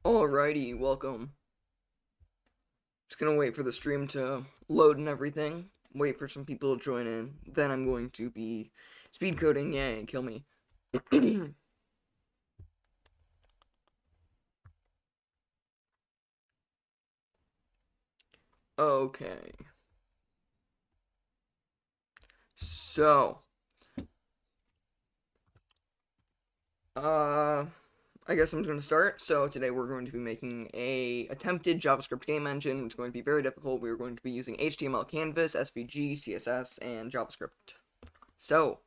Alrighty, welcome. Just gonna wait for the stream to load and everything. Wait for some people to join in. Then I'm going to be speed coding. Yay, kill me. Okay. So, I guess I'm gonna start. So today we're going to be making a attempted JavaScript game engine. It's going to be very difficult. We're going to be using HTML, Canvas, SVG, CSS, and JavaScript. So,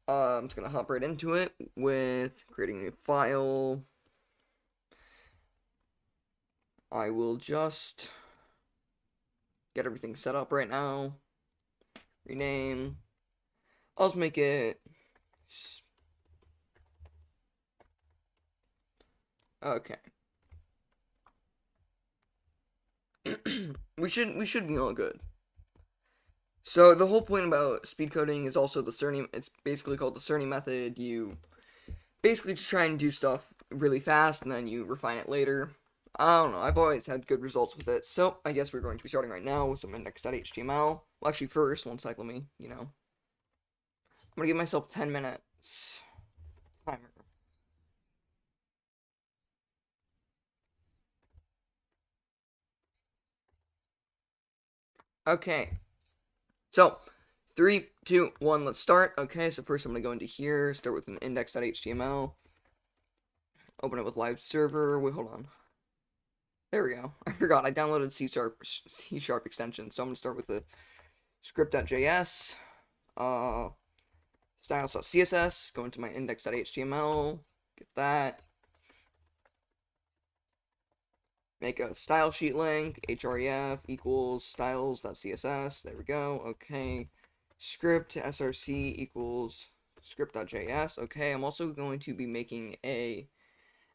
I'm just gonna hop right into it with creating a file. I will just get everything set up right now. Rename. I'll just make it. Okay. we should be all good. So the whole point about speed coding is also the Cerny. It's basically called the Cerny method. You basically just try and do stuff really fast, and then you refine it later. I don't know. I've always had good results with it. So I guess we're going to be starting right now with some index.html. Well, actually, first, one sec. Let me, I'm gonna give myself 10 minutes timer. Okay. So, 3, 2, 1, let's start. Okay, so first I'm going to go into here, start with an index.html, open it with live server. Wait, hold on. There we go. I forgot, I downloaded C# extension, so I'm going to start with the script.js, styles.css, go into my index.html, get that, make a style sheet link, href equals styles.css, there we go, okay. Script src equals script.js. Okay, I'm also going to be making a.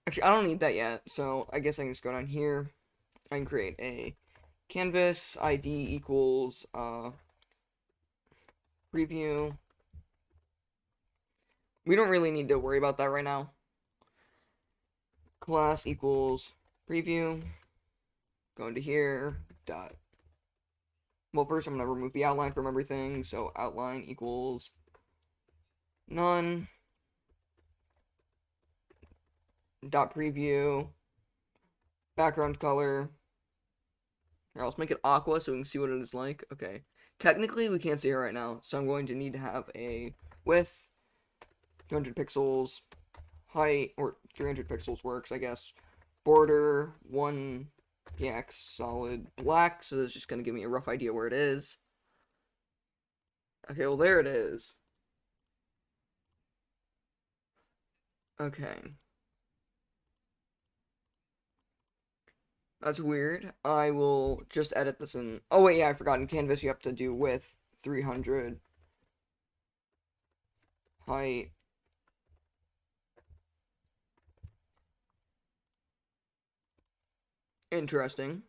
Actually, I don't need that yet, so I guess I can just go down here. I can create a canvas ID equals preview. We don't really need to worry about that right now. Class equals preview. Go into here. Dot. Well, first I'm gonna remove the outline from everything. So outline equals none. Dot preview. Background color. Here, let's make it aqua so we can see what it is like. Okay. Technically, we can't see it right now, so I'm going to need to have a width, 200 pixels, height, or 300 pixels works, I guess. Border, 1px solid black, so that's just going to give me a rough idea where it is. Okay, well, there it is. Okay. That's weird. I will just edit this in. Oh, wait, yeah, I forgot. In Canvas, you have to do width, 300, height. Interesting.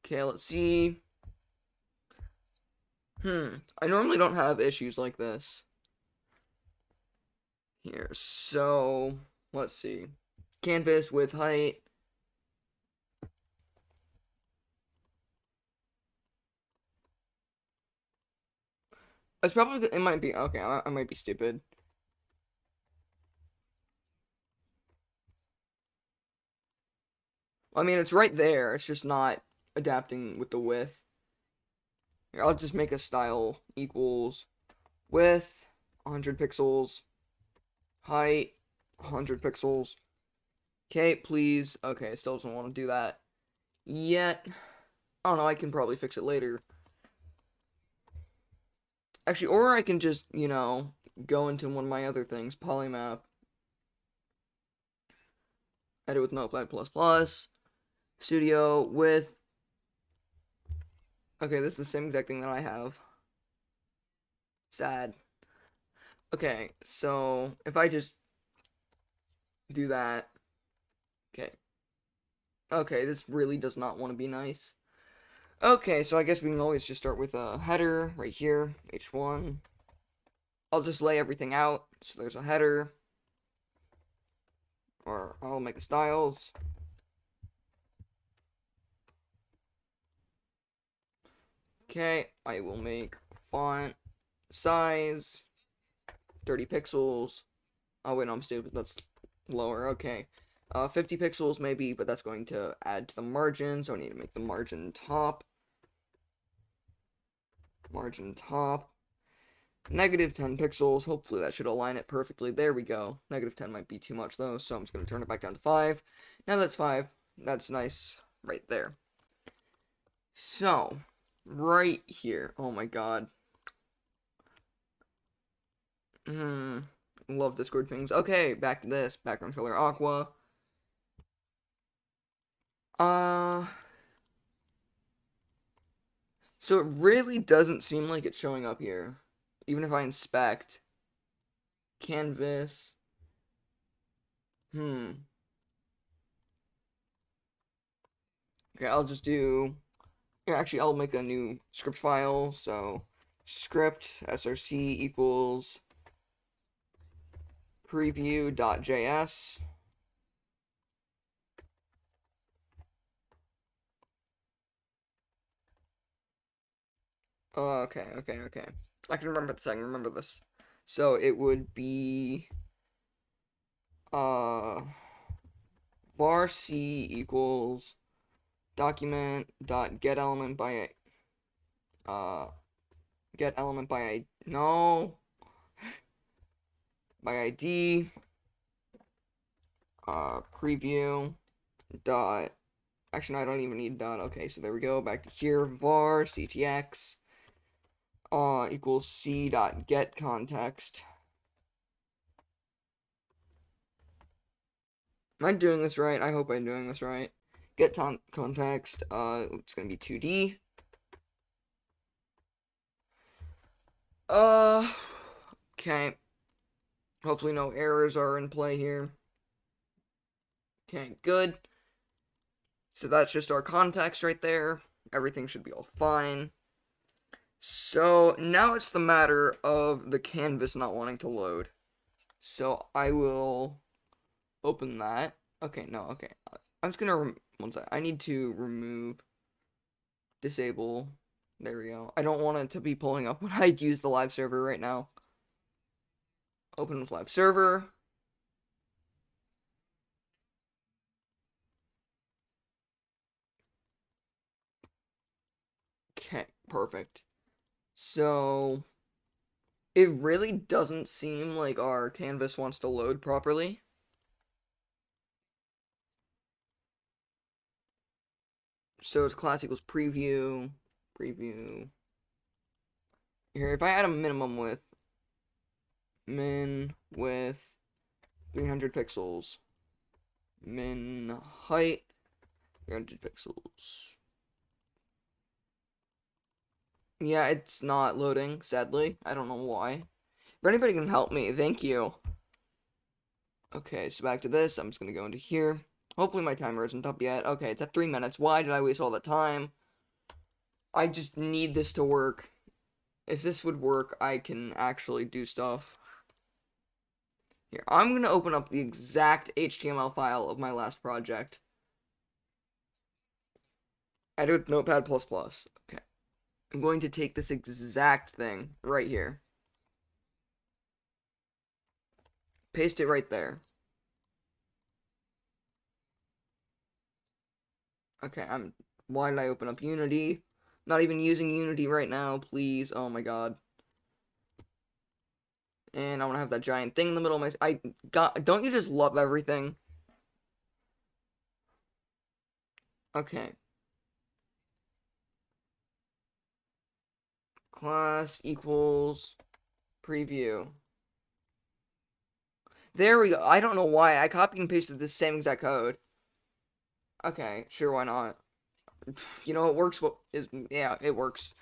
Okay, let's see. I normally don't have issues like this. Here, so, let's see. Canvas with height. It's probably, it might be, okay, I might be stupid. I mean, it's right there, it's just not adapting with the width. Here, I'll just make a style equals width, 100 pixels, height, 100 pixels. Okay, please. Okay, it still doesn't want to do that yet. I don't know, I can probably fix it later. Actually, or I can just, go into one of my other things, polymap. Edit with Notepad++. Studio with. Okay, this is the same exact thing that I have. Sad. Okay, so if I just do that. Okay. Okay, this really does not want to be nice. Okay, so I guess we can always just start with a header right here, h1. I'll just lay everything out. So there's a header, or I'll make a styles. Okay, I will make font size 30 pixels. Oh wait, no, I'm stupid. That's lower. Okay. 50 pixels maybe, but that's going to add to the margin, so I need to make the margin top. Margin top. Negative 10 pixels. Hopefully that should align it perfectly. There we go. Negative 10 might be too much though, so I'm just going to turn it back down to 5. Now that's 5. That's nice right there. So, right here. Oh my god. Love Discord things. Okay, back to this. Background color aqua. So it really doesn't seem like it's showing up here. Even if I inspect canvas. Okay, I'll just do. Here, actually, I'll make a new script file. So, script src equals preview.js. Oh, okay. I can remember this. I can remember this. So it would be var c equals document dot get element by get element by by id preview dot. Actually, no, I don't even need dot. Okay, so there we go. Back to here. Var ctx equals c dot get context. Am I doing this right? I hope I'm doing this right. Get context. It's gonna be 2D. Okay. Hopefully no errors are in play here. Okay, good. So that's just our context right there. Everything should be all fine. So now it's the matter of the canvas not wanting to load. So I will open that. Okay, no, okay. I'm just gonna, one sec. I need to remove, disable. There we go. I don't want it to be pulling up when I use the live server right now. Open with live server. Okay, perfect. So it really doesn't seem like our canvas wants to load properly. So it's class equals preview. Here, if I add a minimum width, min width 300 pixels, min height 300 pixels. Yeah, it's not loading, sadly. I don't know why. If anybody can help me, thank you. Okay, so back to this. I'm just gonna go into here. Hopefully my timer isn't up yet. Okay, it's at 3 minutes. Why did I waste all that time? I just need this to work. If this would work, I can actually do stuff. Here, I'm gonna open up the exact HTML file of my last project. I do it Notepad++. Okay. I'm going to take this exact thing right here. Paste it right there. Okay, why did I open up Unity? Not even using Unity right now, please. Oh my god. And I want to have that giant thing in the middle of my... don't you just love everything? Okay. Class equals preview. There we go. I don't know why. I copied and pasted the same exact code. Okay, sure, why not? You know, it works. Yeah, it works.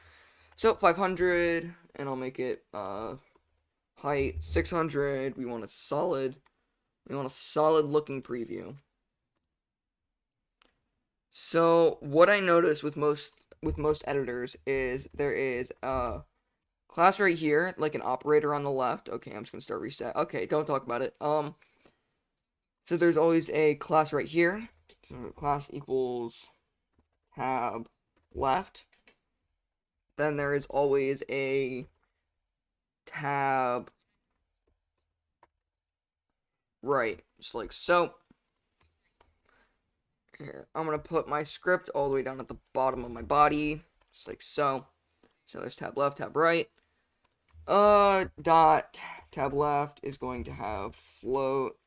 So 500, and I'll make it height 600. We want a solid looking preview. So what I notice with most with most editors is there is a class right here, like an operator on the left. Okay, I'm just gonna start reset. Okay, don't talk about it. So there's always a class right here. So class equals tab left. Then there is always a tab right, just like so. Here, I'm gonna put my script all the way down at the bottom of my body, just like so. So there's tab left, tab right. Dot tab left is going to have float.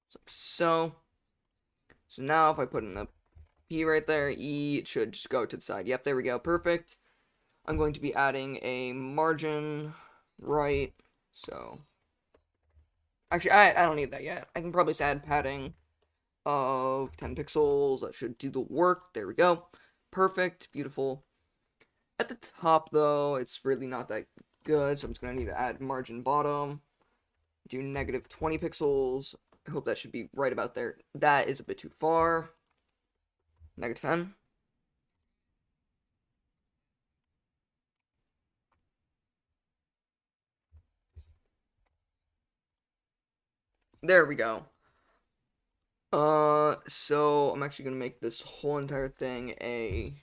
Just like so. So now if I put in the P right there, E, it should just go to the side. Yep, there we go, perfect. I'm going to be adding a margin right, so actually I don't need that yet. I can probably just add padding of 10 pixels. That should do the work. There we go. Perfect, beautiful. At the top though, it's really not that good, so I'm just gonna need to add margin bottom, do negative 20 pixels. I hope that should be right about there. That is a bit too far. Negative 10. There we go. So I'm actually gonna make this whole entire thing a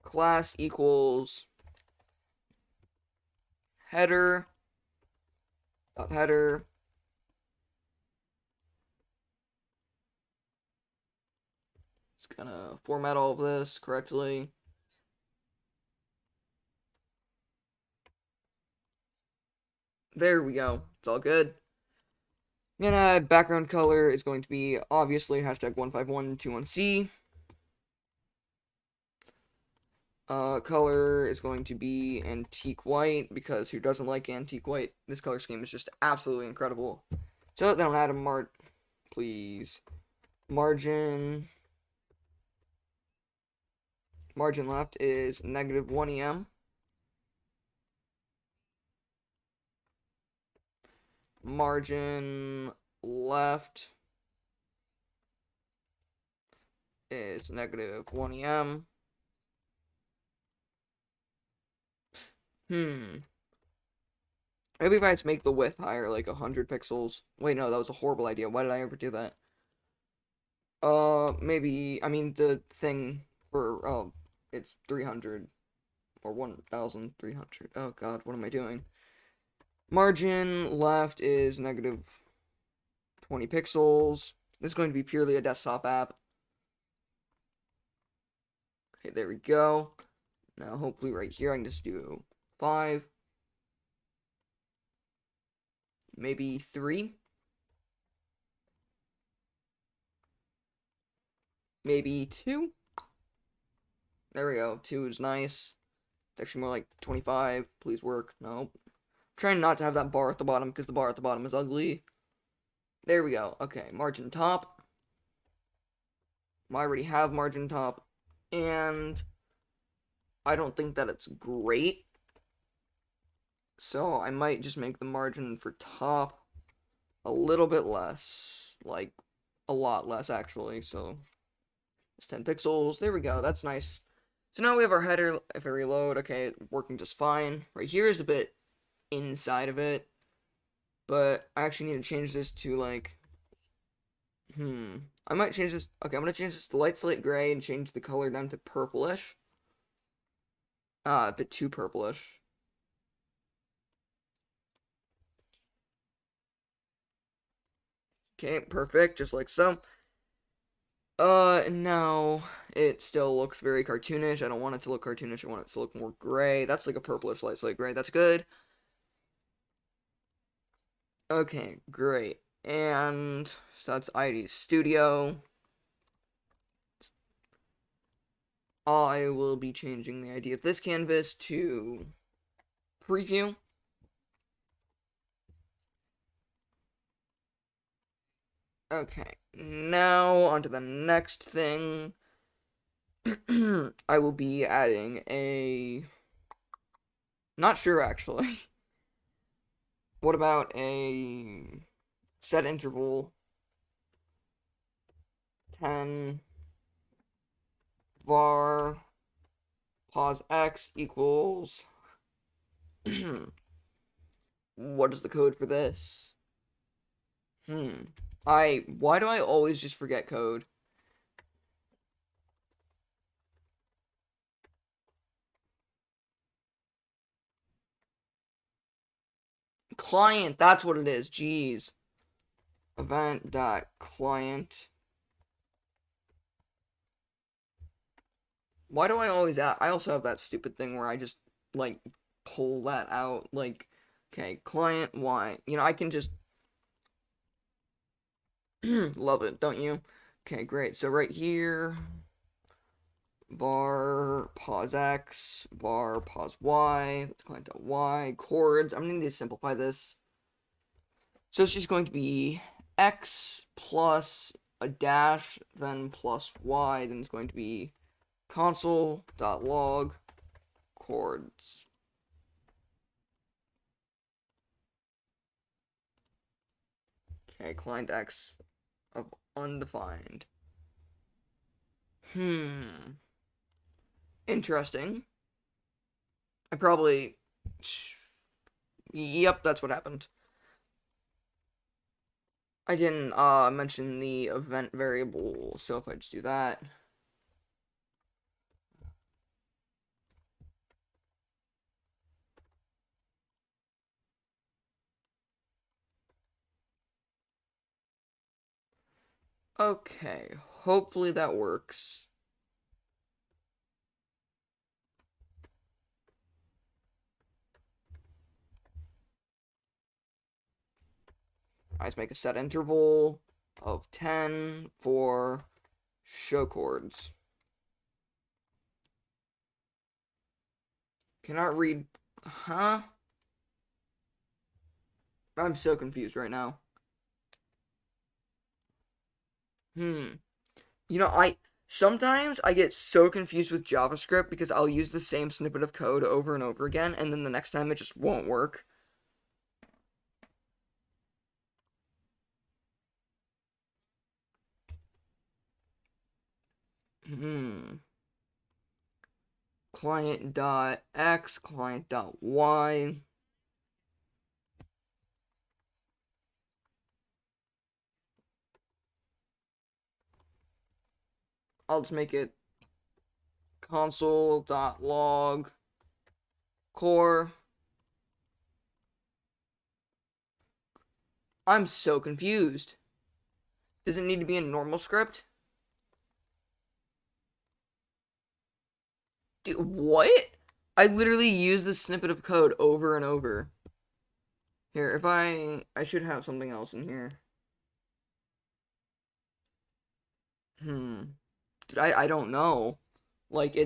class equals header dot header. Just gonna format all of this correctly. There we go. It's all good. And background color is going to be obviously hashtag 15121C. Color is going to be antique white, because who doesn't like antique white? This color scheme is just absolutely incredible. So then I'll add a please. Margin left is negative 1 EM. Margin left is negative 1 EM. Maybe if I just make the width higher, like 100 pixels. Wait, no, that was a horrible idea. Why did I ever do that? Maybe, I mean, the thing for, it's 300 or 1,300. Oh god, what am I doing? Margin left is negative 20 pixels. This is going to be purely a desktop app. Okay, there we go. Now, hopefully right here I can just do 5. Maybe 3. Maybe 2. There we go. 2 is nice. It's actually more like 25. Please work. Nope. I'm trying not to have that bar at the bottom, because the bar at the bottom is ugly. There we go. Okay, margin top. I already have margin top. And I don't think that it's great. So I might just make the margin for top a little bit less. Like, a lot less, actually. So it's 10 pixels. There we go. That's nice. So now we have our header. If I reload, okay, working just fine. Right here is a bit inside of it. But I actually need to change this to, like, I might change this. Okay, I'm going to change this to light slate gray and change the color down to purplish. A bit too purplish. Okay, perfect, just like so. No, it still looks very cartoonish. I don't want it to look cartoonish. I want it to look more gray. That's like a purplish light slate gray. That's good. Okay, great. And so that's ID Studio. I will be changing the ID of this canvas to preview. Okay, now on to the next thing. I will be adding a... Not sure, actually. What about a set interval 10 var pos x equals what is the code for this? Why do I always just forget code? Client, that's what it is. Jeez. Event.client. Why do I always I also have that stupid thing where I just like pull that out like okay, client y. You know, I can just love it, don't you? Okay, great. So right here var pos x, var pos y, let's client y, chords. I'm gonna need to simplify this. So it's just going to be x plus a dash, then plus y, then it's going to be console.log chords. Okay, client x of undefined. Interesting. I probably... Yep, that's what happened. I didn't mention the event variable, so if I just do that... Okay, hopefully that works. I just make a set interval of 10 for show chords. Cannot read... Huh? I'm so confused right now. You know, sometimes I get so confused with JavaScript because I'll use the same snippet of code over and over again, and then the next time it just won't work. Client.x, client.y. I'll just make it console.log core. I'm so confused. Does it need to be in normal script? Dude, what? I literally use this snippet of code over and over. Here, if I should have something else in here. Dude, I don't know. Like,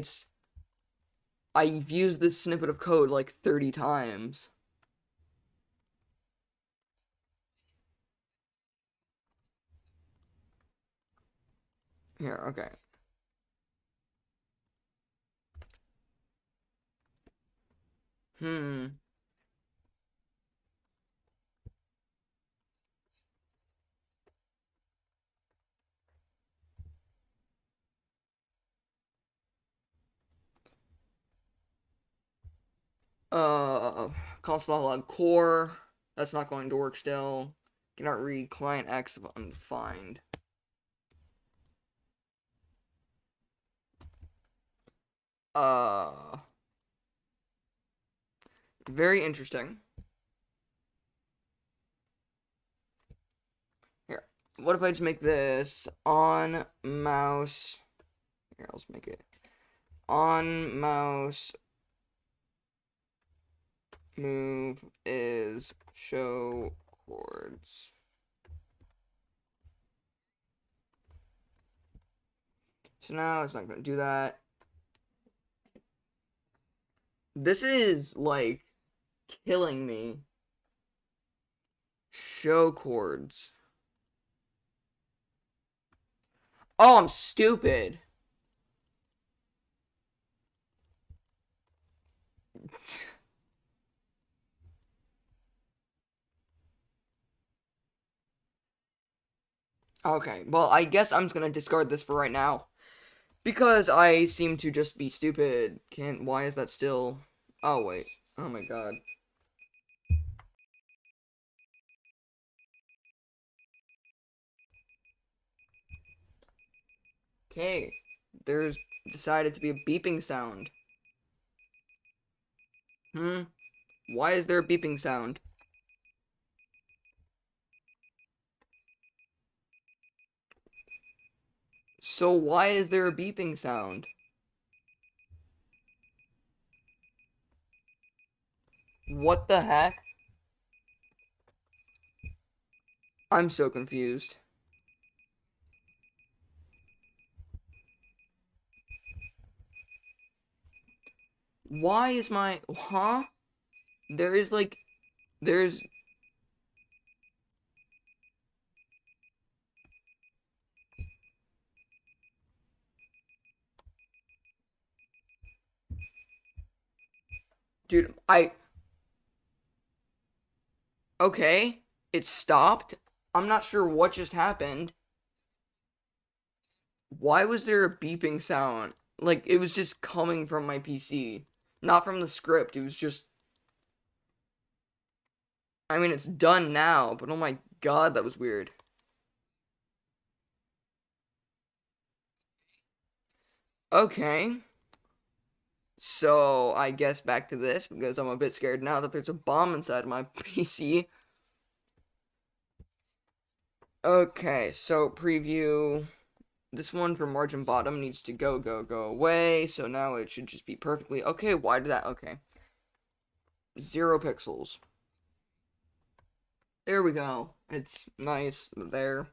I've used this snippet of code like 30 times. Here, okay. Hmm. Uh, console.log core. That's not going to work still. Cannot read client X of undefined. Uh, very interesting. Here, what if I just make this on mouse? Here, let's make it on mouse move is show chords. So now it's not going to do that. This is like killing me. Show chords. Oh, I'm stupid. Okay, well, I guess I'm just gonna discard this for right now. Because I seem to just be stupid. Why is that still... Oh, wait. Oh my god. Okay. There's decided to be a beeping sound. Why is there a beeping sound? So why is there a beeping sound? What the heck? I'm so confused. Why is my... Huh? There is like... There's... Dude, Okay. It stopped. I'm not sure what just happened. Why was there a beeping sound? Like, it was just coming from my PC. Not from the script. It was just... I mean, it's done now, but oh my god, that was weird. Okay. So, I guess back to this, because I'm a bit scared now that there's a bomb inside my PC. Okay, so preview. This one for margin bottom needs to go away. So now it should just be perfectly... Okay, why did that... Okay. 0 pixels. There we go. It's nice there.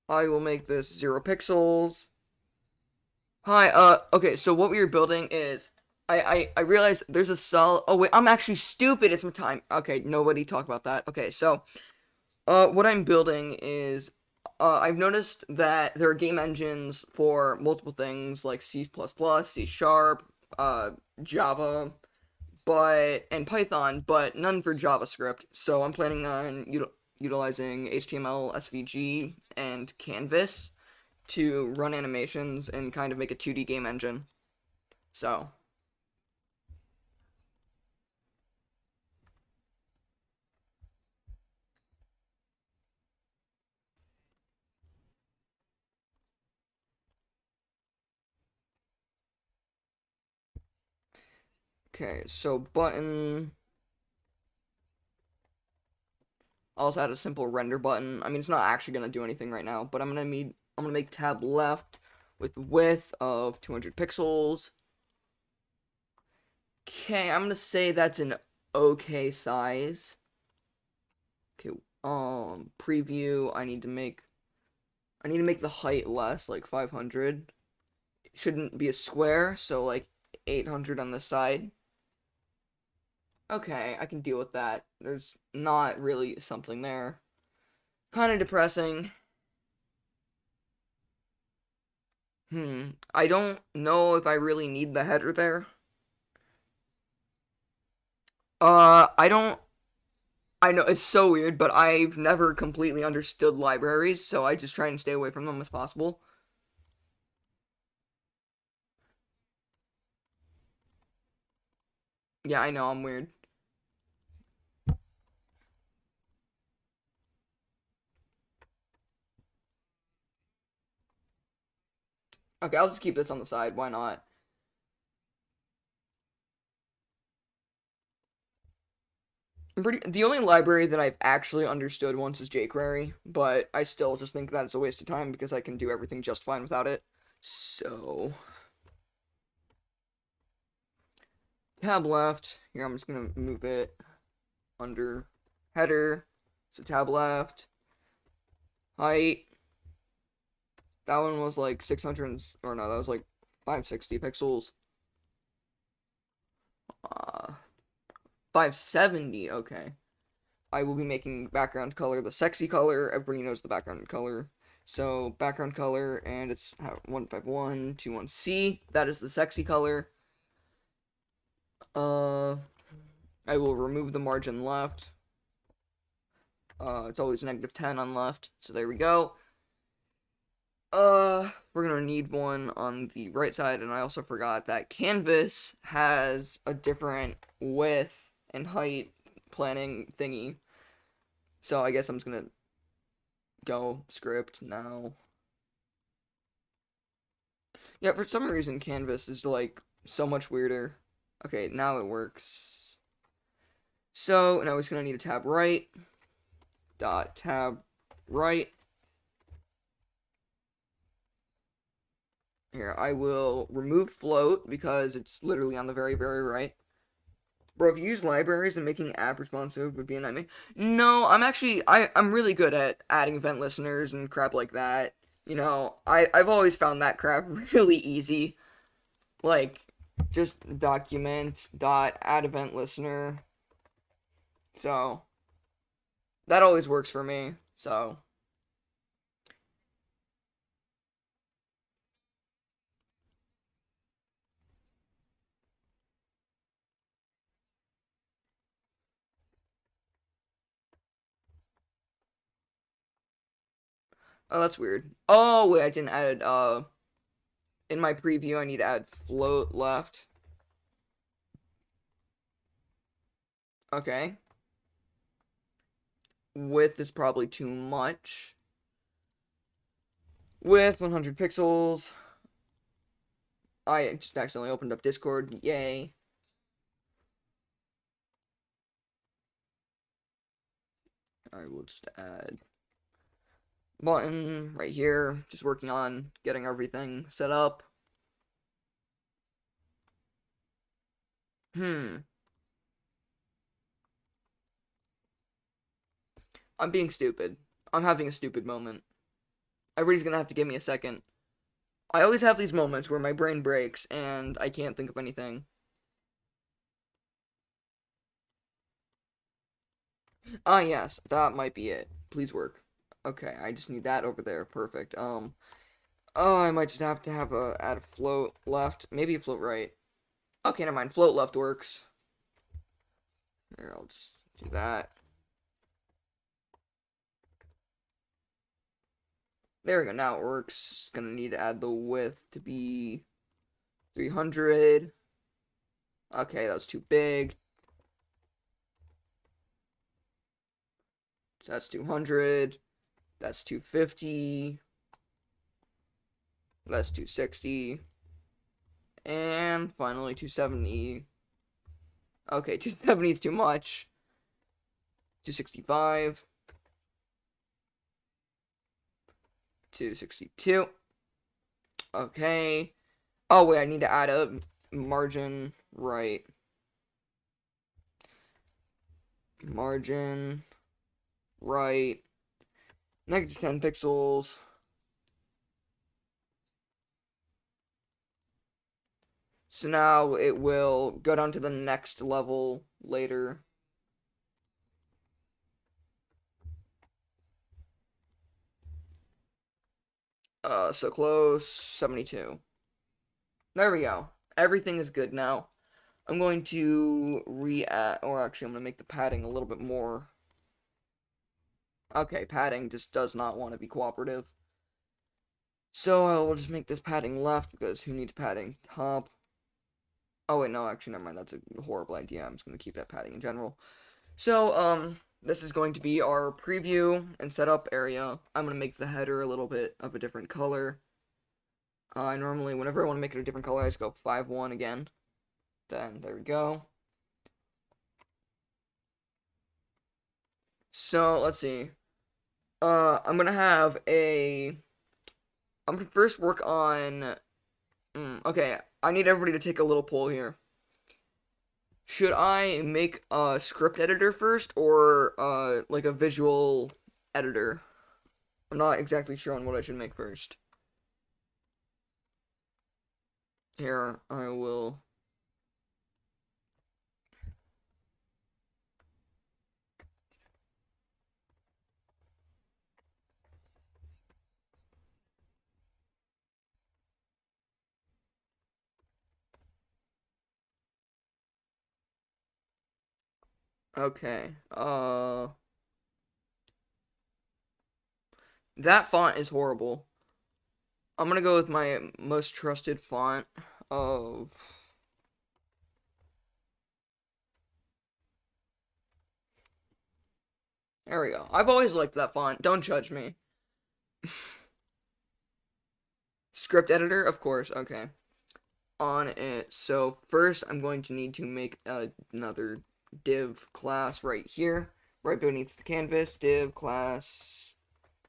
I will make this 0 pixels. Hi, okay, so what we were building is, I realized there's a cell. Oh, wait, I'm actually stupid. It's my time. Okay, nobody talk about that. Okay, so, what I'm building is, I've noticed that there are game engines for multiple things like C++, C Sharp, Java, and Python, but none for JavaScript. So I'm planning on utilizing HTML, SVG, and Canvas to run animations and kind of make a 2D game engine. So, okay, so button. I'll also add a simple render button. I mean, it's not actually gonna do anything right now, but I'm gonna make tab left with width of 200 pixels. Okay, I'm gonna say that's an okay size. Okay, preview. I need to make the height less, like 500. It shouldn't be a square, so like 800 on the side. Okay, I can deal with that. There's not really something there. Kind of depressing. I don't know if I really need the header there. I don't. I know it's so weird, but I've never completely understood libraries, so I just try and stay away from them as possible. Yeah, I know, I'm weird. Okay, I'll just keep this on the side. Why not? The only library that I've actually understood once is jQuery, but I still just think that it's a waste of time because I can do everything just fine without it. So, tab left. Here, I'm just gonna move it under header. So tab left. Height. That one was like 600, or no, that was like 560 pixels. 570, okay. I will be making background color the sexy color. Everybody knows the background color. So background color, and it's 15121C. That is the sexy color. I will remove the margin left. It's always -10 on left, so there we go. We're gonna need one on the right side, and I also forgot that canvas has a different width and height planning thingy. So I guess I'm just gonna go script now. Yeah, for some reason canvas is like so much weirder. Okay, now it works. So now we're just gonna need a tab right. Dot tab right. Here, I will remove float because it's literally on the very, very right. Bro, if you use libraries and making app responsive would be a nightmare. No, I'm really good at adding event listeners and crap like that. You know, I've always found that crap really easy. Like, just document dot add event listener. So that always works for me. So oh, that's weird. Oh wait, I didn't add in my preview I need to add float left. Okay. Width is probably too much. Width 100 pixels. I just accidentally opened up Discord. Yay. I will just add button right here. Just working on getting everything set up. Hmm. I'm being stupid. I'm having a stupid moment. Everybody's gonna have to give me a second. I always have these moments where my brain breaks and I can't think of anything. Ah, yes, that might be it. Please work. Okay, I just need that over there. Perfect. Oh, I might just have to have a add a float left. Maybe a float right. Okay, never mind. Float left works. Here, I'll just do that. There we go. Now it works. Just gonna need to add the width to be 300. Okay, that was too big. So that's 200. That's 250. That's 260. And finally 270. Okay, 270 is too much. 265. 262. Okay. Oh, wait, I need to add a margin right. Margin right. -10 pixels. So now it will go down to the next level later. So close. 72. There we go. Everything is good now. I'm going to re-add, or actually I'm going to make the padding a little bit more. Okay, padding just does not want to be cooperative. So I will just make this padding left, because who needs padding? Top. Oh wait, no, actually, never mind. That's a horrible idea. I'm just going to keep that padding in general. So, this is going to be our preview and setup area. I'm going to make the header a little bit of a different color. I normally, whenever I want to make it a different color, I just go 5-1 again. Then, there we go. So, let's see. I'm gonna have a. I'm gonna first work on. Okay, I need everybody to take a little poll here. Should I make a script editor first or like a visual editor? I'm not exactly sure on what I should make first. Here, I will. Okay. That font is horrible. I'm gonna go with my most trusted font of... There we go. I've always liked that font. Don't judge me. Script editor, of course. Okay. On it. So first, I'm going to need to make another div class right here, right beneath the canvas. Div class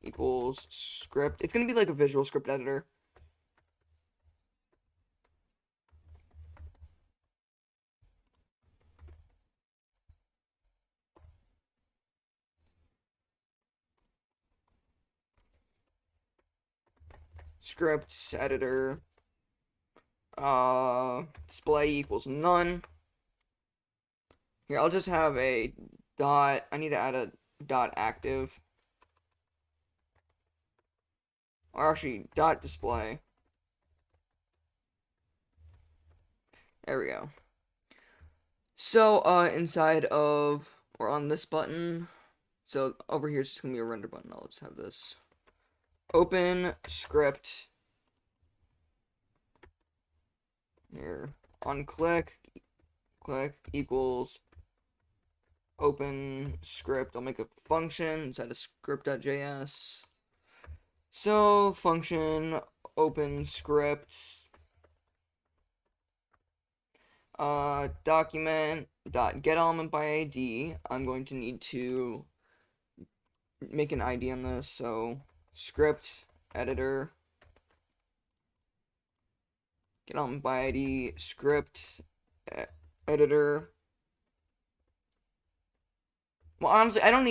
equals script. It's gonna be like a visual script editor. Script editor. Display equals none. Here, I'll just have a dot. I need to add a dot active. Or actually, dot display. There we go. So, inside of, or on this button, so over here it's just gonna be a render button. I'll just have this. Open script. Here. On click equals open script. I'll make a function inside of script.js. So function open script document dot get element by ID. I'm going to need to make an ID on this. So script editor get element by ID script editor. Well, honestly, I don't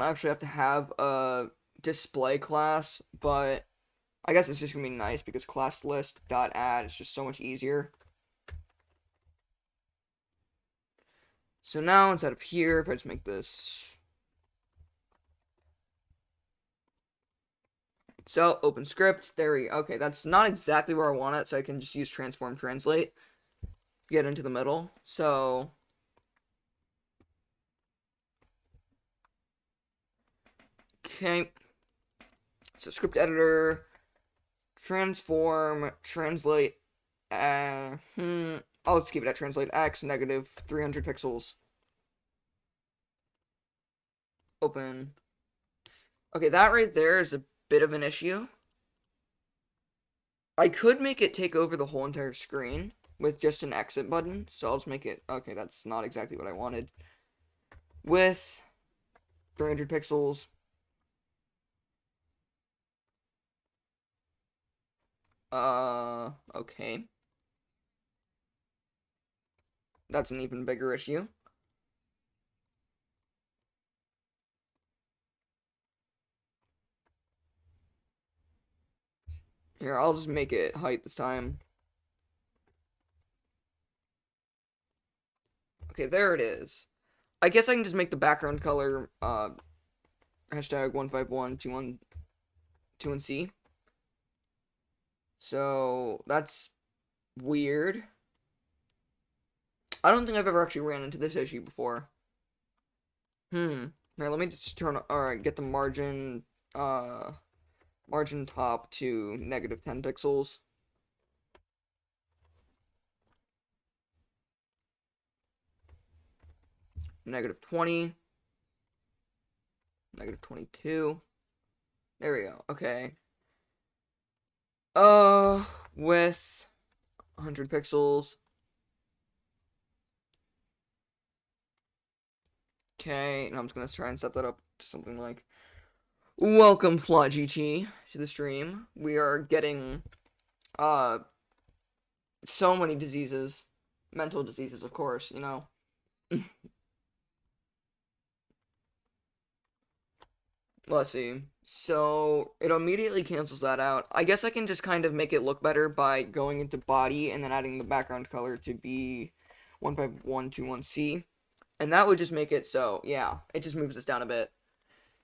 actually have to have a display class, but I guess it's just gonna be nice because class list dot add is just so much easier. So now instead of here, if I just make this, so open script, there we go. Okay, that's not exactly where I want it, so I can just use transform translate, get into the middle. So okay, so script editor, transform translate. Oh, let's keep it at translate x negative 300 pixels. Open. Okay, that right there is a bit of an issue. I could make it take over the whole entire screen with just an exit button, so I'll just make it, okay, that's not exactly what I wanted. With 300 pixels. Okay. That's an even bigger issue. Here, I'll just make it height this time. Okay, there it is. I guess I can just make the background color, hashtag 1512121C. So, that's weird. I don't think I've ever actually ran into this issue before. Here, let me just alright, get the margin, margin top to negative 10 pixels. Negative 20. Negative 22. There we go. Okay. With 100 pixels. Okay, and I'm just gonna try and set that up to something like, welcome Flaw GT to the stream. We are getting so many diseases, mental diseases, of course, you know. Let's see. So it immediately cancels that out. I guess I can just kind of make it look better by going into body and then adding the background color to be 15121C. And that would just make it so, yeah, it just moves this down a bit.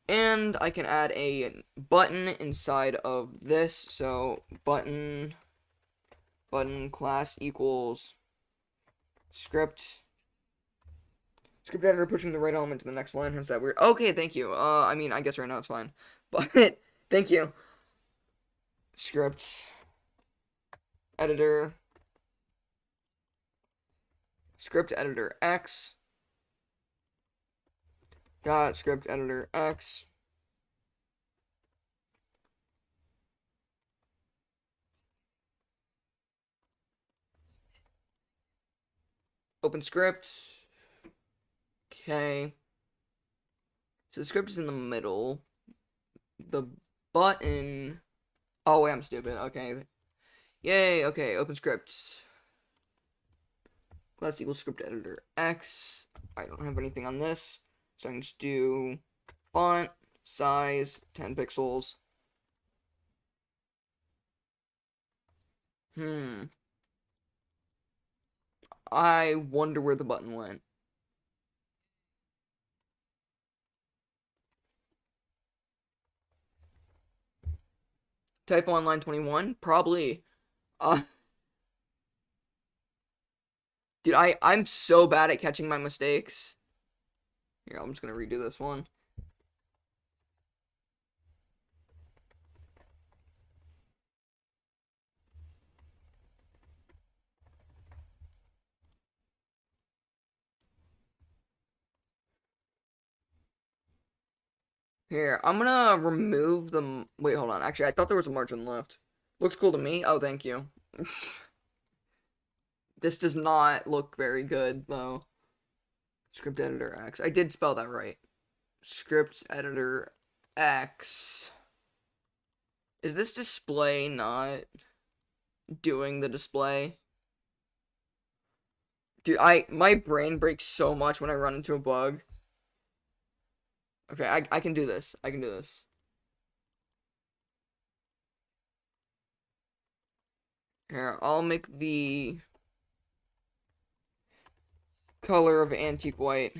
And I can add a button inside of this. So button class equals script editor pushing the right element to the next line, hence that weird. Okay, thank you. I mean, I guess right now it's fine. But Thank you. Script editor. Script editor X. Got script editor X. Open script. Okay. So the script is in the middle. The button. Oh, wait, I'm stupid. Okay. Yay. Okay. Open script. Class equals script editor X. I don't have anything on this. So I can just do font size 10 pixels. I wonder where the button went. Typo on line 21? Probably. Uh, dude, I'm so bad at catching my mistakes. Here, I'm just gonna redo this one. Here, I'm gonna remove the... Wait, hold on. Actually, I thought there was a margin left. Looks cool to me. Oh, thank you. This does not look very good, though. Script editor X. I did spell that right. Script editor X. Is this display not doing the display? Dude, my brain breaks so much when I run into a bug. Okay, I can do this. I can do this. Here, I'll make the color of antique white.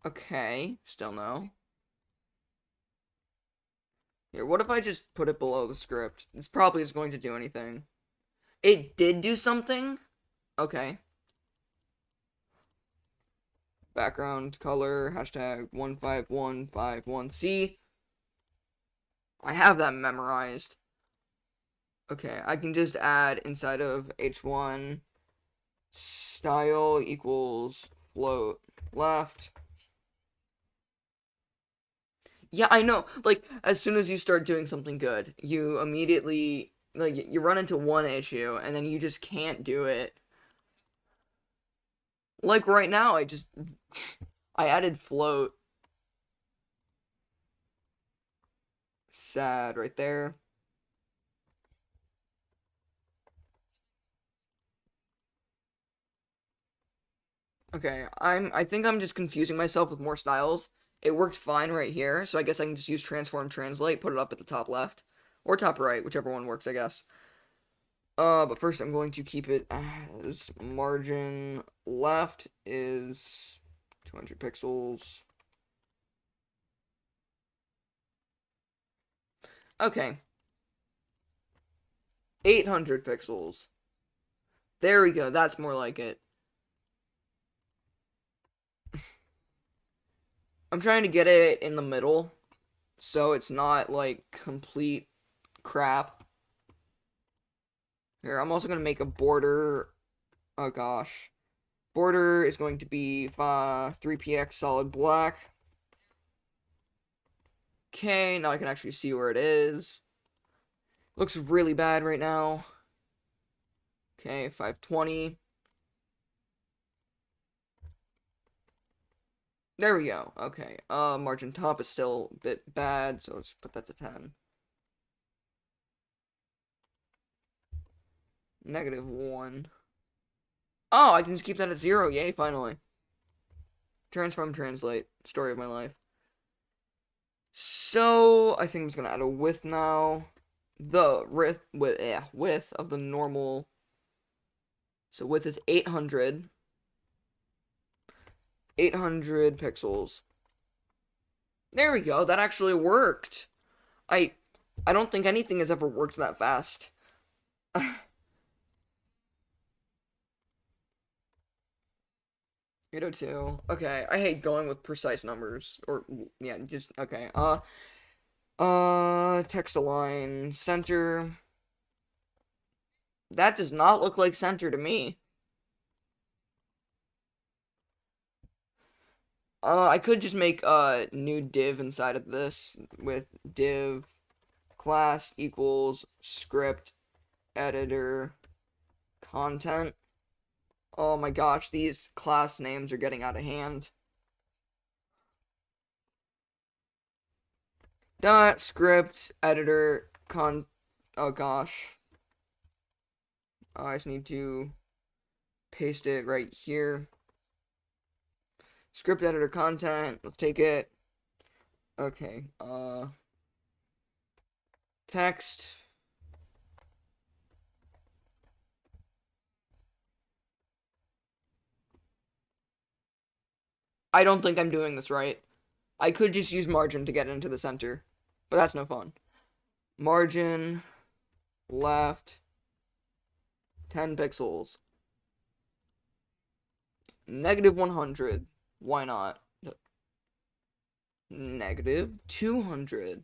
Okay, still no. Here, what if I just put it below the script? This probably is going to do anything. It did do something? Okay. Background color, hashtag 15151. See? I have that memorized. Okay, I can just add inside of H1 style equals float left. Yeah, I know. Like, as soon as you start doing something good, you immediately, like, you run into one issue, and then you just can't do it. Like, right now, I added float. Sad right there. Okay, I think I'm just confusing myself with more styles. It worked fine right here, so I guess I can just use transform translate, put it up at the top left. Or top right, whichever one works, I guess. But first I'm going to keep it as margin left is 200 pixels. Okay. 800 pixels. There we go, that's more like it. I'm trying to get it in the middle, so it's not, like, complete crap. Here, I'm also going to make a border. Oh, gosh. Border is going to be 3px solid black. Okay, now I can actually see where it is. Looks really bad right now. Okay, 520. There we go. Okay. Margin top is still a bit bad, so let's put that to 10. -1. Oh, I can just keep that at 0. Yay, finally. Transform translate. Story of my life. So, I think I'm just gonna add a width now. The width of the normal. So width is 800. 800 pixels. There we go. That actually worked. I don't think anything has ever worked that fast. 802. Okay, I hate going with precise numbers. Or, yeah, just, okay. Text align, center. That does not look like center to me. I could just make a new div inside of this with div class equals script editor content. Oh my gosh, these class names are getting out of hand. Dot script editor con. Oh gosh. Oh, I just need to paste it right here. Script editor content. Let's take it. Okay. Text. I don't think I'm doing this right. I could just use margin to get into the center, but that's no fun. Margin left 10 pixels. Negative 100. Why not? Negative 200.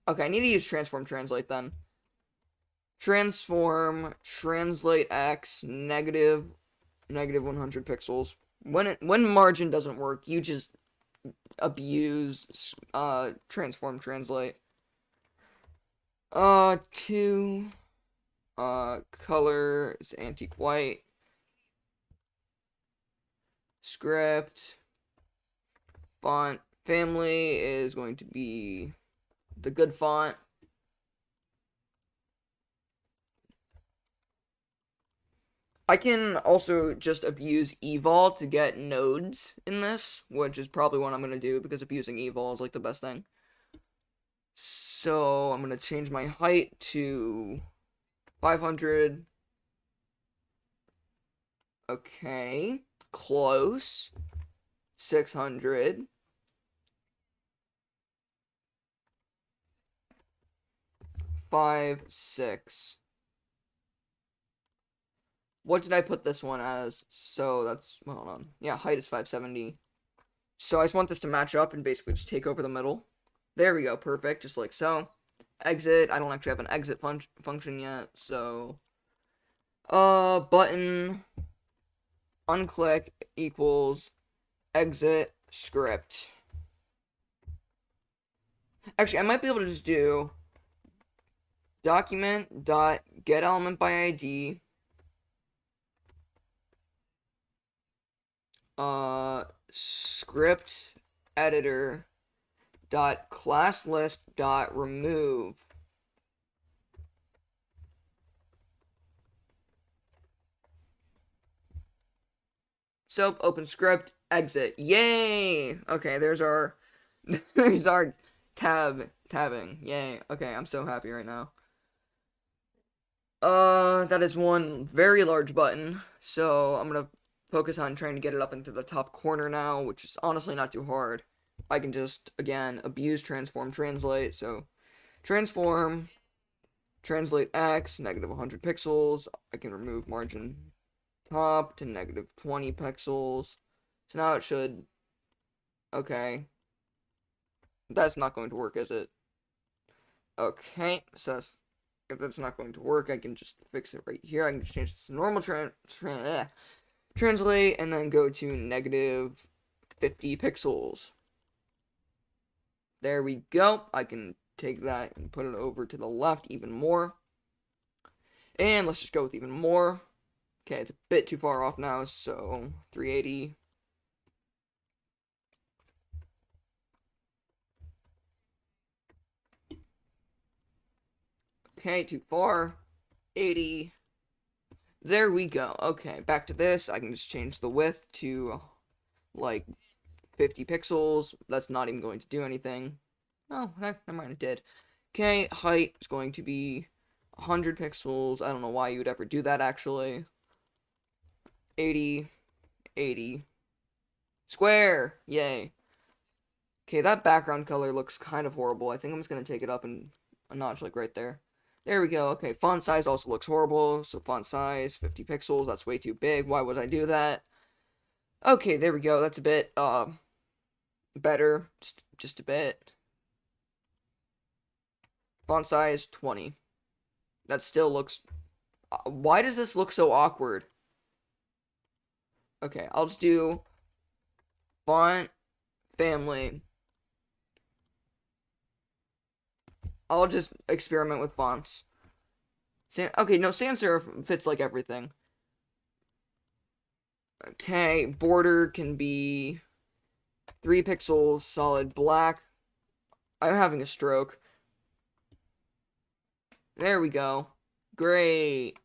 Okay, I need to use transform translate then. Transform translate x negative 100 pixels. When margin doesn't work, you just abuse transform translate. Two color is antique white. Script font family is going to be the good font. I can also just abuse evol to get nodes in this, which is probably what I'm going to do because abusing evol is like the best thing. So I'm going to change my height to 500. Okay, close. 600. 5, 6. What did I put this one as? So that's, well, hold on. Yeah, height is 570. So I just want this to match up and basically just take over the middle. There we go, perfect, just like so. Exit, I don't actually have an exit function yet, so. Button, unclick equals exit script. Actually, I might be able to just do document dot get element by ID script editor dot class list dot remove. So open script, exit. Yay! Okay, there's our there's our tabbing. Yay. Okay, I'm so happy right now. That is one very large button, so I'm gonna focus on trying to get it up into the top corner now, which is honestly not too hard. I can just, again, abuse transform translate, so transform translate x, negative 100 pixels. I can remove margin top to negative 20 pixels. So now it should, okay. That's not going to work, is it? Okay, so if that's not going to work, I can just fix it right here. I can just change this to normal translate, and then go to negative 50 pixels. There we go. I can take that and put it over to the left even more. And let's just go with even more. Okay, it's a bit too far off now, so 380. Okay, too far. 80. There we go. Okay, back to this. I can just change the width to, like, 50 pixels. That's not even going to do anything. Oh, never mind, it did. Okay, height is going to be 100 pixels. I don't know why you would ever do that, actually. 80. 80. Square! Yay. Okay, that background color looks kind of horrible. I think I'm just going to take it up a notch, like, right there. There we go. Okay, font size also looks horrible. So font size, 50 pixels. That's way too big. Why would I do that? Okay, there we go. That's a bit better, just a bit. Font size 20. That still looks. Why does this look so awkward? Okay, I'll just do font family. I'll just experiment with fonts. Okay, no, sans serif fits like everything. Okay, border can be 3 pixels, solid black. I'm having a stroke. There we go. Great.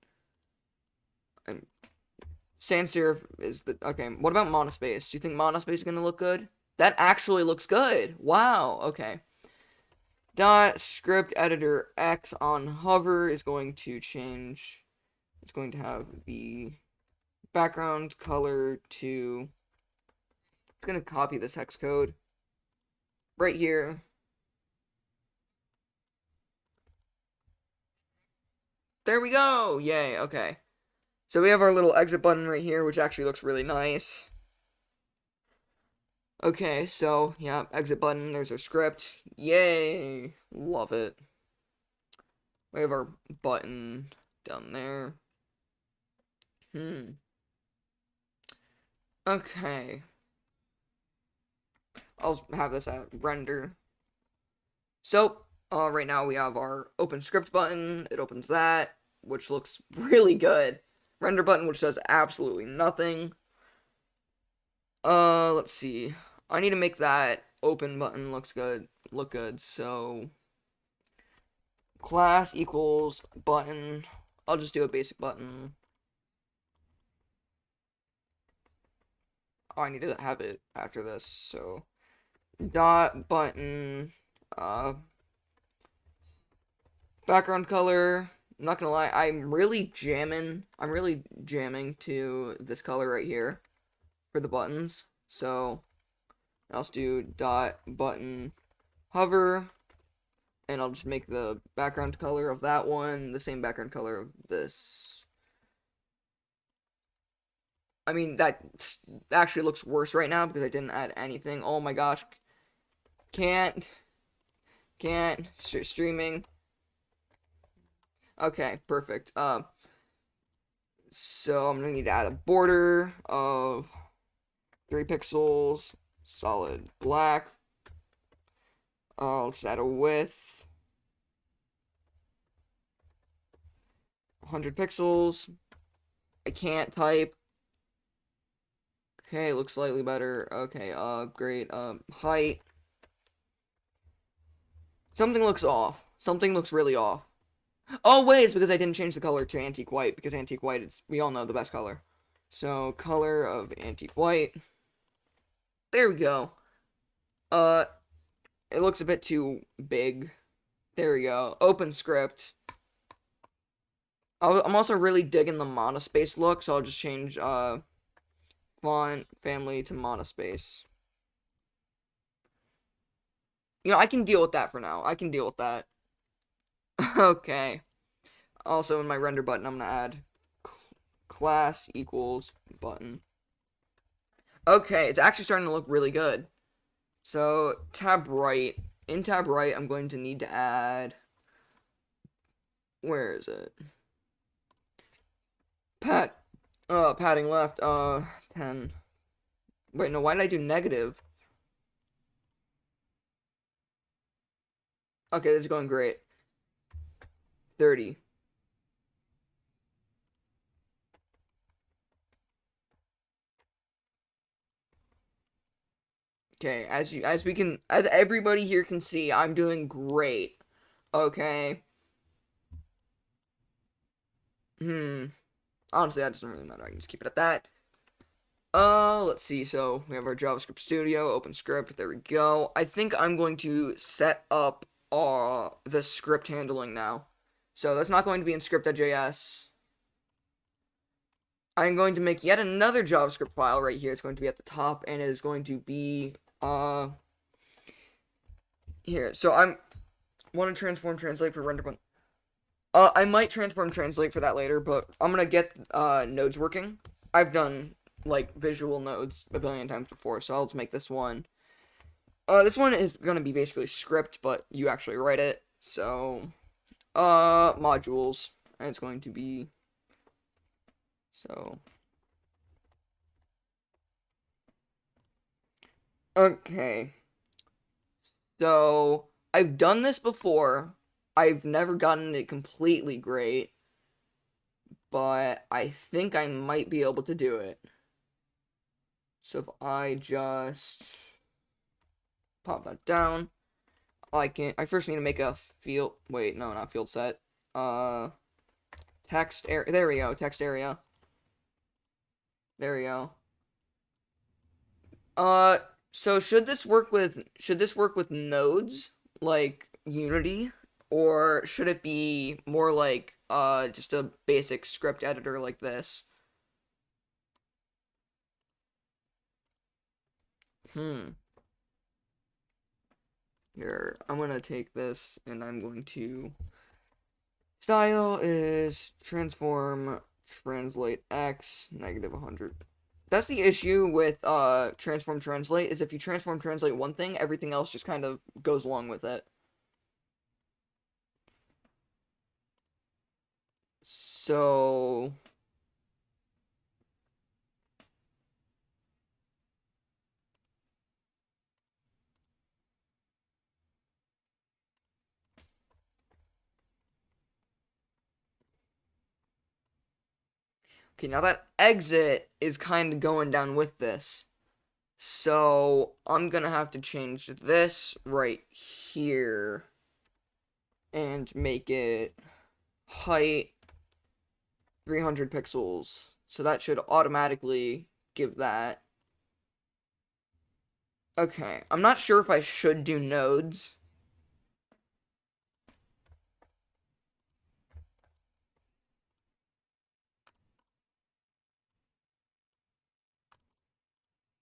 Sans serif is the okay. What about monospace? Do you think monospace is gonna look good? That actually looks good. Wow. Okay. Dot script editor X on hover is going to change. It's going to have the background color to. It's gonna copy this hex code right here. There we go. Yay. Okay. So we have our little exit button right here, which actually looks really nice. Okay, so, yeah, exit button, there's our script. Yay! Love it. We have our button down there. Okay. I'll have this at render. So, right now we have our open script button. It opens that, which looks really good. Render button, which does absolutely nothing. Let's see. I need to make that open button look good. So class equals button. I'll just do a basic button. Oh, I need to have it after this. So dot button. Background color. I'm not gonna lie, I'm really jamming to this color right here for the buttons. So I'll just do dot button hover, and I'll just make the background color of that one the same background color of this. I mean, that actually looks worse right now because I didn't add anything. Oh my gosh. Can't. Streaming. Okay, perfect. So I'm gonna need to add a border of 3 pixels, solid black. I'll just add a width, 100 pixels. I can't type. Okay, looks slightly better. Okay, great. Height. Something looks off. Something looks really off. Oh, wait, it's because I didn't change the color to antique white, because antique white is, we all know, the best color. So, color of antique white. There we go. It looks a bit too big. There we go. Open script. I'm also really digging the monospace look, so I'll just change, font family to monospace. You know, I can deal with that for now. I can deal with that. Okay. Also, in my render button, I'm gonna add class equals button. Okay, it's actually starting to look really good. So, tab right. In tab right, I'm going to need to add... Where is it? Padding left, 10. Wait, no, why did I do negative? Okay, this is going great. 30. Okay, as everybody here can see, I'm doing great. Okay. Honestly, that doesn't really matter. I can just keep it at that. Let's see. So we have our JavaScript Studio, open script. There we go. I think I'm going to set up the script handling now. So that's not going to be in script.js. I'm going to make yet another JavaScript file right here. It's going to be at the top, and it is going to be here. So I'm want to transform translate for render button. I might transform translate for that later, but I'm gonna get nodes working. I've done like visual nodes a billion times before, so I'll just make this one. This one is gonna be basically script, but you actually write it. So, modules, and it's going to be so. Okay, so I've done this before. I've never gotten it completely great, but I think I might be able to do it. So if I just pop that down, I first need to make a field, wait, no, not field set. Text area, there we go, text area. There we go. So should this work with nodes, like Unity, or should it be more like, just a basic script editor like this? Here, I'm gonna take this and I'm going to style is transform translate x -100. That's the issue with transform translate, is if you transform translate one thing, everything else just kind of goes along with it. So okay, now that exit is kind of going down with this. So I'm gonna have to change this right here and make it height 300 pixels. So that should automatically give that. Okay, I'm not sure if I should do nodes.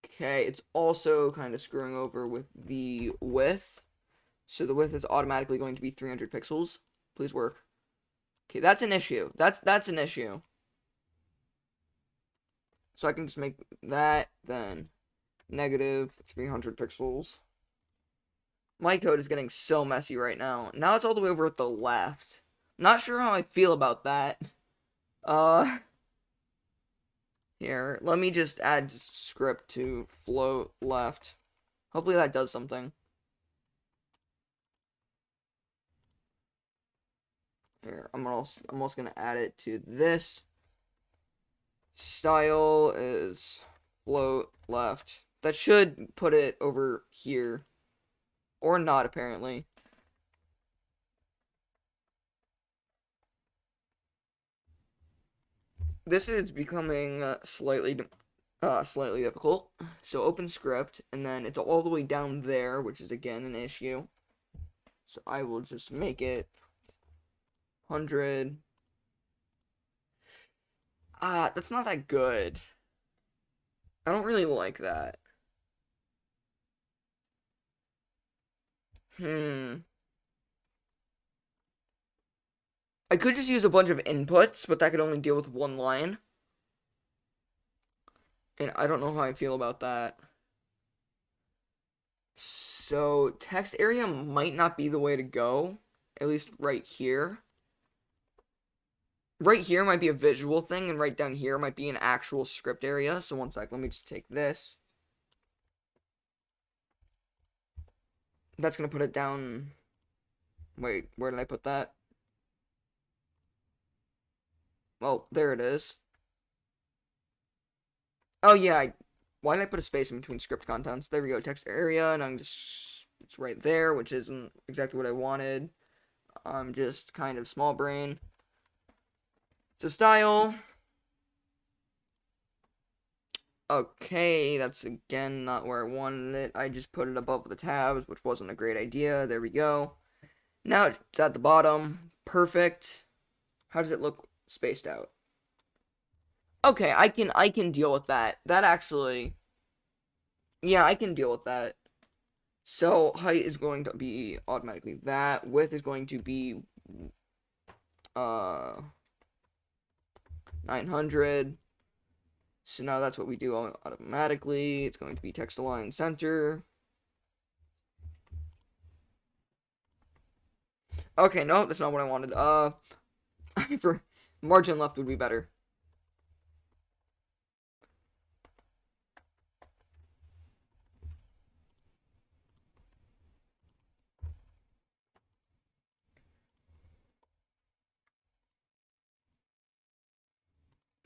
Okay, it's also kind of screwing over with the width. So the width is automatically going to be 300 pixels. Please work. Okay, that's an issue. That's an issue. So I can just make that then -300 pixels. My code is getting so messy right now. Now it's all the way over at the left. Not sure how I feel about that. Here, let me just add script to float left. Hopefully that does something. Here, I'm also gonna add it to this. Style is float left. That should put it over here. Or not, apparently. This is becoming slightly difficult. So open script, and then it's all the way down there, which is again an issue. So I will just make it 100. That's not that good. I don't really like that. I could just use a bunch of inputs, but that could only deal with one line. And I don't know how I feel about that. So text area might not be the way to go, at least right here. Right here might be a visual thing, and right down here might be an actual script area. So one sec, let me just take this. That's gonna put it down. Wait, where did I put that? Well, there it is. Oh yeah, why did I put a space in between script contents? There we go, text area, and I'm just, it's right there, which isn't exactly what I wanted. I'm just kind of small brain. So style. Okay, that's again not where I wanted it. I just put it above the tabs, which wasn't a great idea. There we go. Now it's at the bottom. Perfect. How does it look spaced out? Okay, I can deal with that. That actually, yeah, I can deal with that. So height is going to be automatically that. Width is going to be 900. So now that's what we do automatically. It's going to be text align center. Okay, no, that's not what I wanted. For margin left would be better.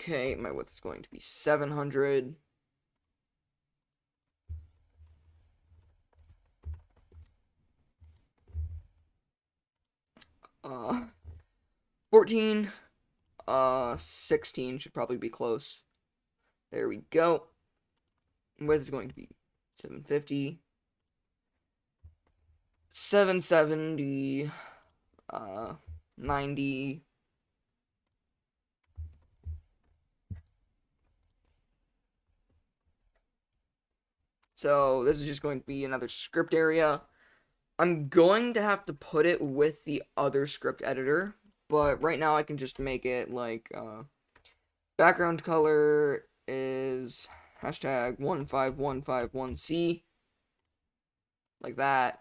Okay, my width is going to be 700. 14. 16 should probably be close. There we go. Width is going to be 750. 770. 90. So this is just going to be another script area. I'm going to have to put it with the other script editor, but right now I can just make it like background color is hashtag 15151C, like that,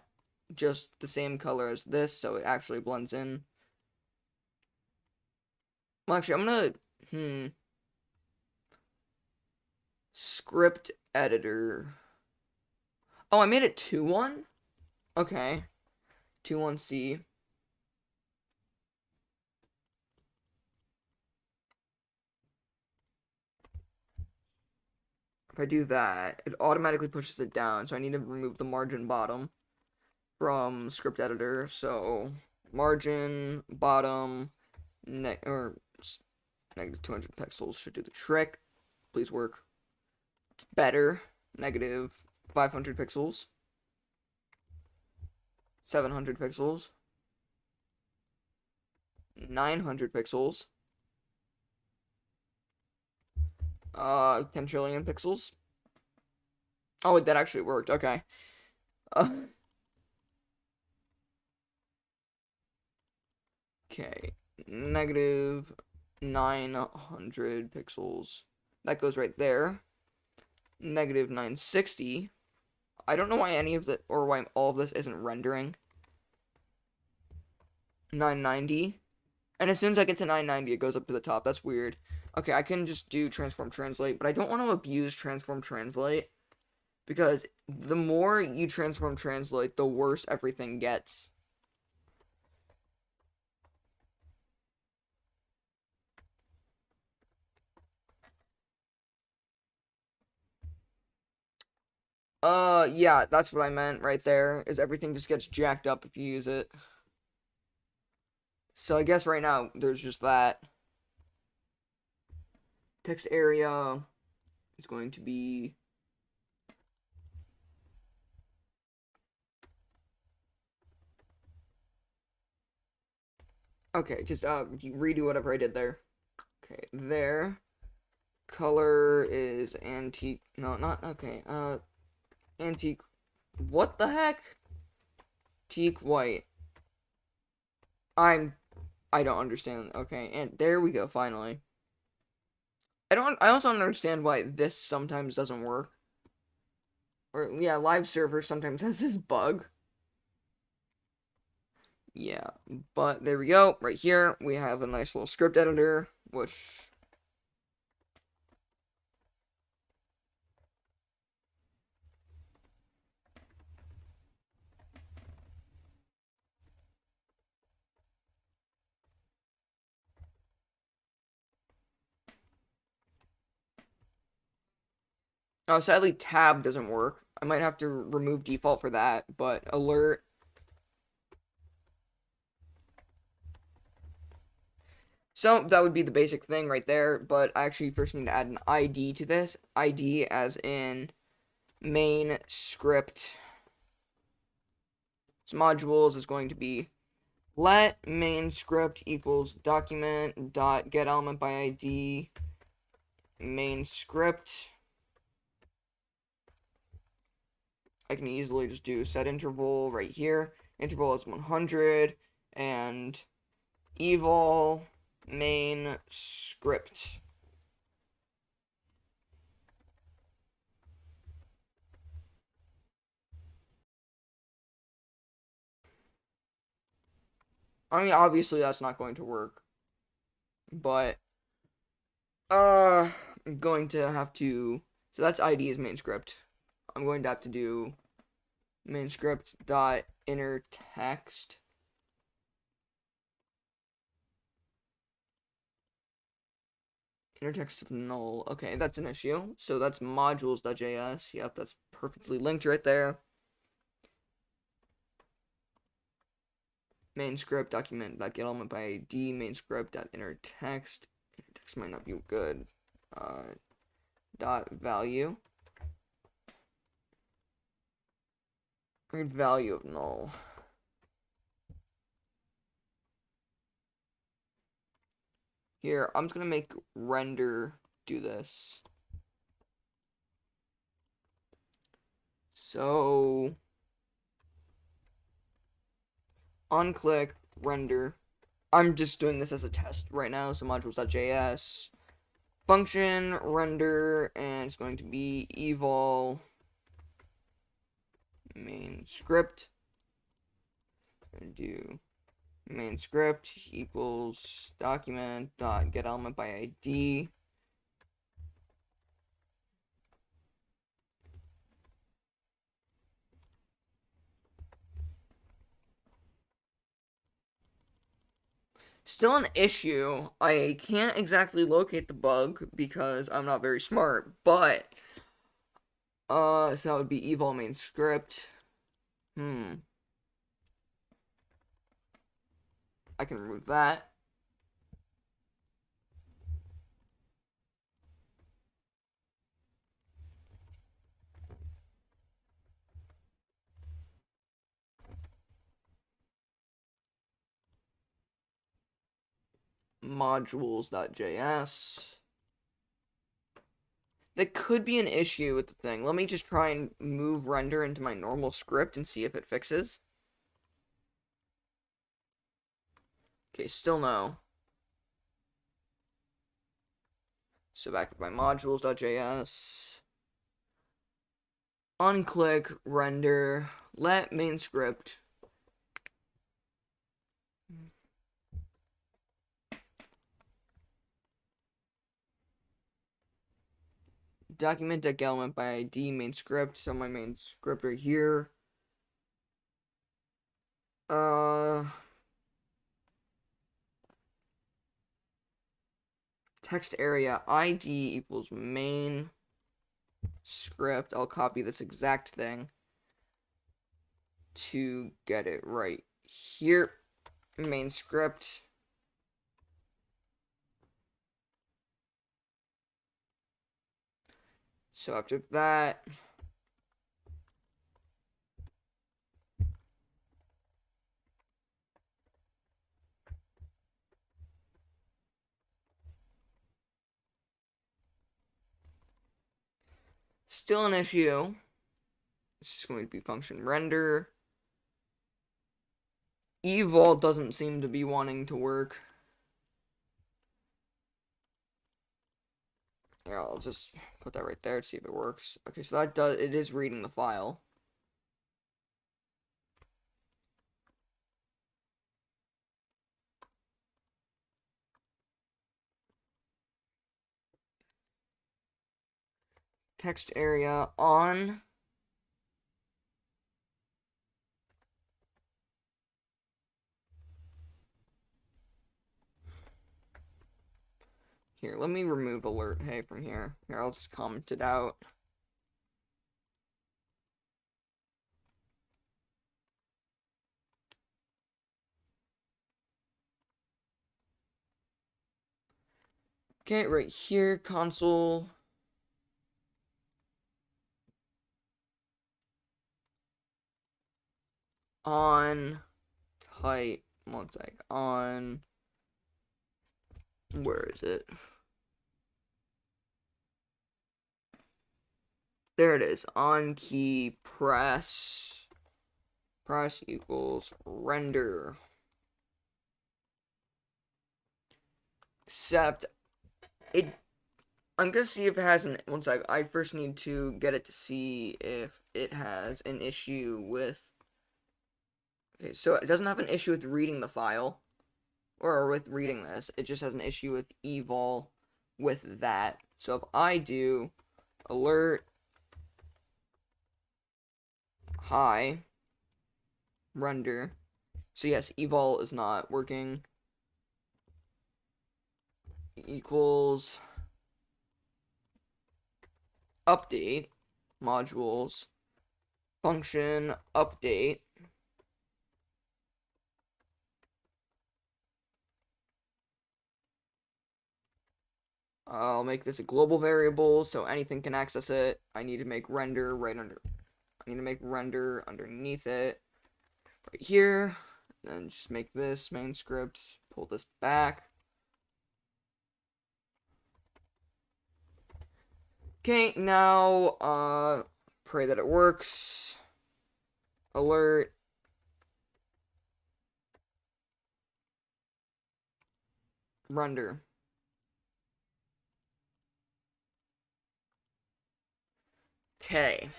just the same color as this, so it actually blends in. Well, actually, I'm gonna script editor. Oh, I made it 2-1. Okay, 2-1C. If I do that, it automatically pushes it down, so I need to remove the margin bottom from script editor. So margin bottom negative 200 pixels should do the trick. Please work. It's better. Negative 500 pixels. 700 pixels. 900 pixels. 10 trillion pixels. Oh, that actually worked. Okay. Okay. Negative 900 pixels. That goes right there. Negative 960. I don't know why any of the, or why all of this isn't rendering. 990. And as soon as I get to 990, it goes up to the top. That's weird. Okay, I can just do transform translate, but I don't want to abuse transform translate, because the more you transform translate, the worse everything gets. Yeah, that's what I meant right there, is everything just gets jacked up if you use it. So I guess right now, there's just that. Text area is going to be... Okay, just redo whatever I did there. Okay, there. Color is antique. No, not okay. Antique. What the heck? Teak white. I don't understand. Okay, and there we go. Finally. I also don't understand why this sometimes doesn't work. Or yeah, live server sometimes has this bug. Yeah, but there we go. Right here, we have a nice little script editor, which... Oh, sadly, tab doesn't work. I might have to remove default for that, but alert. So that would be the basic thing right there, but I actually first need to add an ID to this. ID as in main script. Its modules is going to be let main script equals document dot get element by ID main script. I can easily just do set interval right here. Interval is 100 and eval main script. I mean, obviously that's not going to work, but I'm going to have to. So that's ID is main script. I'm going to have to do main script dot inner text. Inner text of null. Okay, that's an issue. So that's modules.js. Yep, that's perfectly linked right there. Main script document get element by ID. Main script dot inner text. Inner text might not be good. Dot value. Read value of null. Here, I'm just gonna make render do this. So on click render. I'm just doing this as a test right now. So modules.js function render, and it's going to be eval main script. I'm gonna do main script equals document dot get element by ID. Still an issue. I can't exactly locate the bug because I'm not very smart, but so that would be eval main script. I can remove that. Modules.js. That could be an issue with the thing. Let me just try and move render into my normal script and see if it fixes. Okay, still no. So back to my modules.js. Unclick render. Let main script. Document deck element by ID main script. So my main script right here. Text area ID equals main script. I'll copy this exact thing to get it right here. Main script. So after that, still an issue. It's just going to be function render. Eval doesn't seem to be wanting to work. Yeah, I'll just put that right there to see if it works. Okay, so it is reading the file. Text area on. Here, let me remove alert hey from here. Here, I'll just comment it out. Okay, right here, console. On type, one sec, on, where is it? There it is, on key press equals render. Except, I'm gonna see if it has an, one sec, I first need to get it to see if it has an issue with, okay, so it doesn't have an issue with reading the file. or with reading this. It just has an issue with evol with that. So if I do alert hi render, so yes, evol is not working, equals update modules function update I'll make this a global variable so anything can access it. I need to make render underneath it right here. Then just make this main script, pull this back. Okay, now pray that it works. Alert. Render. Okay.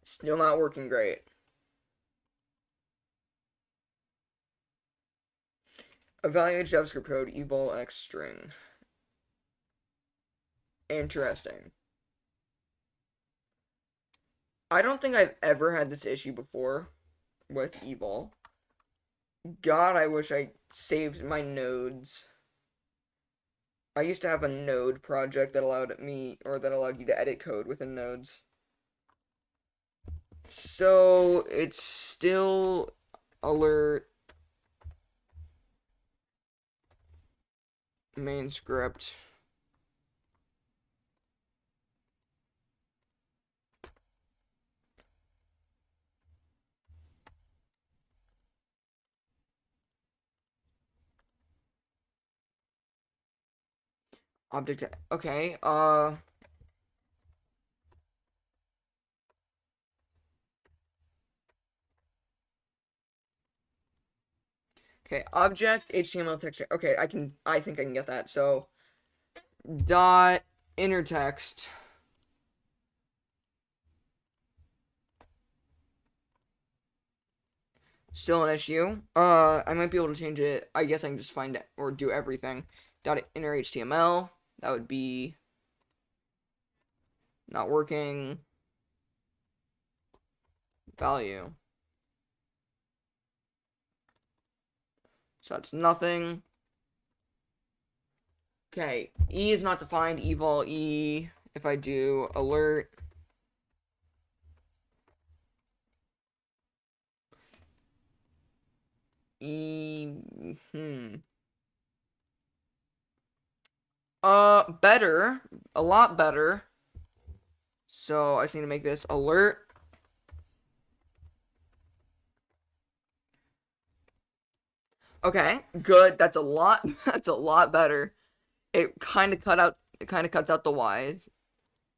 Still not working great. Evaluate JavaScript code evol x string. Interesting. I don't think I've ever had this issue before with evol. God, I wish I saved my nodes. I used to have a node project that allowed you to edit code within nodes. So it's still alert main script. Object, okay, okay, object, HTML text, okay, I think I can get that, so, dot inner text, still an issue, I might be able to change it, I guess I can just find it, or do everything, dot inner HTML, that would be not working, value, so that's nothing. Okay, E is not defined, evol E, if I do alert, E, better, a lot better, so I just need to make this alert, okay, good, that's a lot, that's a lot better. It kind of cuts out the Y's.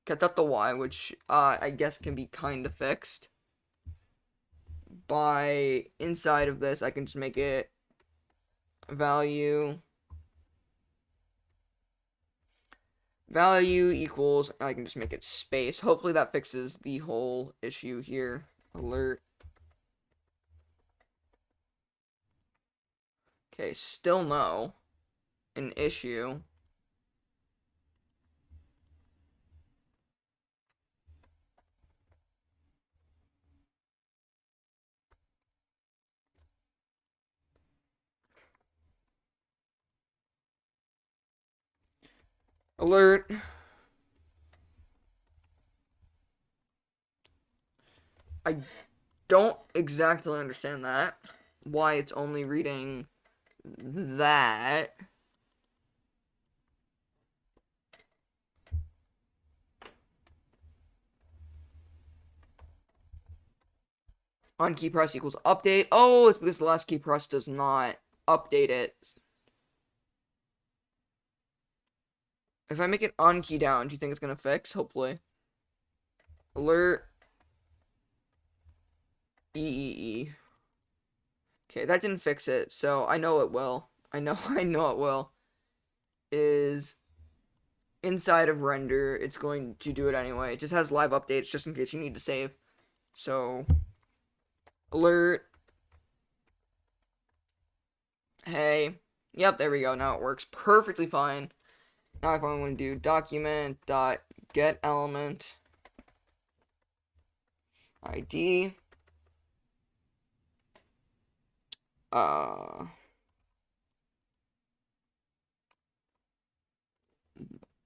Cuts out the Y, which I guess can be kind of fixed. By inside of this, I can just make it value equals, I can just make it space. Hopefully that fixes the whole issue here. Alert. Okay, still no. An issue. Alert. I don't exactly understand that. Why it's only reading that. On key press equals update. Oh, it's because the last key press does not update it. If I make it on key down, do you think it's gonna fix? Hopefully. Alert. E. Okay, that didn't fix it, so I know it will. I know it will. Is inside of render, it's going to do it anyway. It just has live updates just in case you need to save. So, alert. Hey, Yep, there we go. Now it works perfectly fine. Now if I'm going to do document dot get element ID,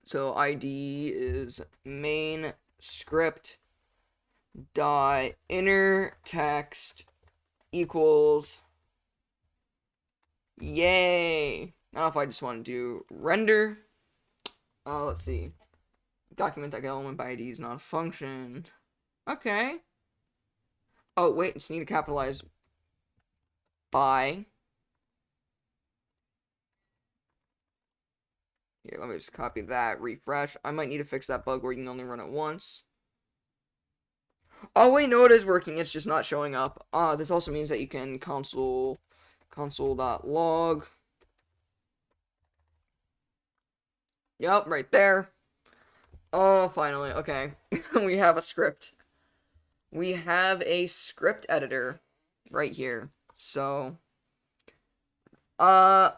so ID is main script dot inner text equals, yay. Now if I just want to do render, let's see, document dot get element by ID is not a function. Okay. Oh wait, just need to capitalize by. Here, let me just copy that, refresh. I might need to fix that bug where you can only run it once. Oh wait, no, it is working. It's just not showing up. This also means that you can console.log. Yep, right there. Oh, finally. Okay. We have a script. We have a script editor right here. So, I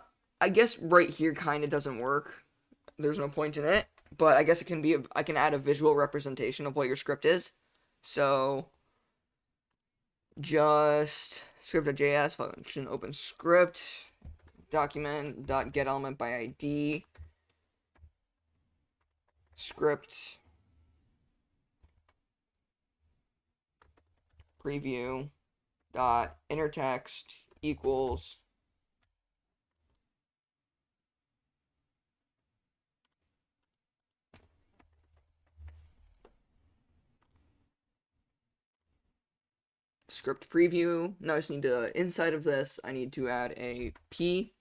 guess right here kind of doesn't work. There's no point in it, but I guess it can be, I can add a visual representation of what your script is. So, just script.js function open script document.getElementById script preview dot inner text equals script preview. Now I just need to, inside of this, I need to add a p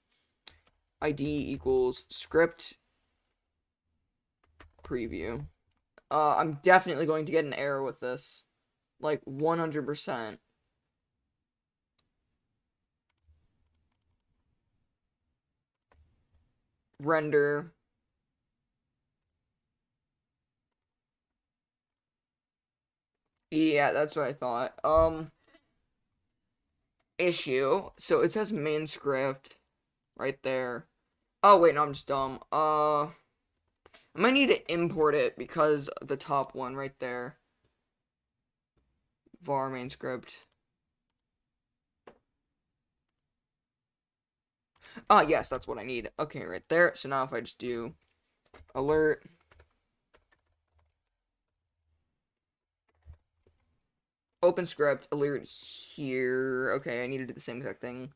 id equals script preview. I'm definitely going to get an error with this, like 100%. Render. Yeah, that's what I thought. Issue. So it says main script right there. Oh wait, no, I'm just dumb. I might need to import it because the top one right there. Var main script. Yes, that's what I need. Okay, right there. So now if I just do alert, open script, alert here. Okay, I need to do the same exact thing.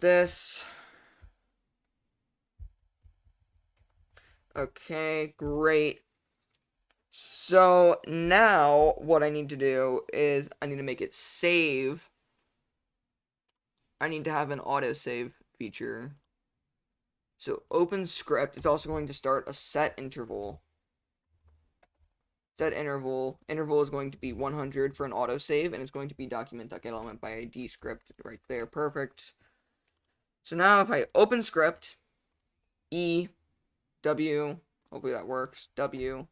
This. Okay, great. So now what I need to do is I need to make it save. I need to have an autosave feature. So open script, it's also going to start a set interval. Set interval is going to be 100 for an autosave, and it's going to be document.getElementById script right there. Perfect. So now if I open script, E, W, hopefully that works, W.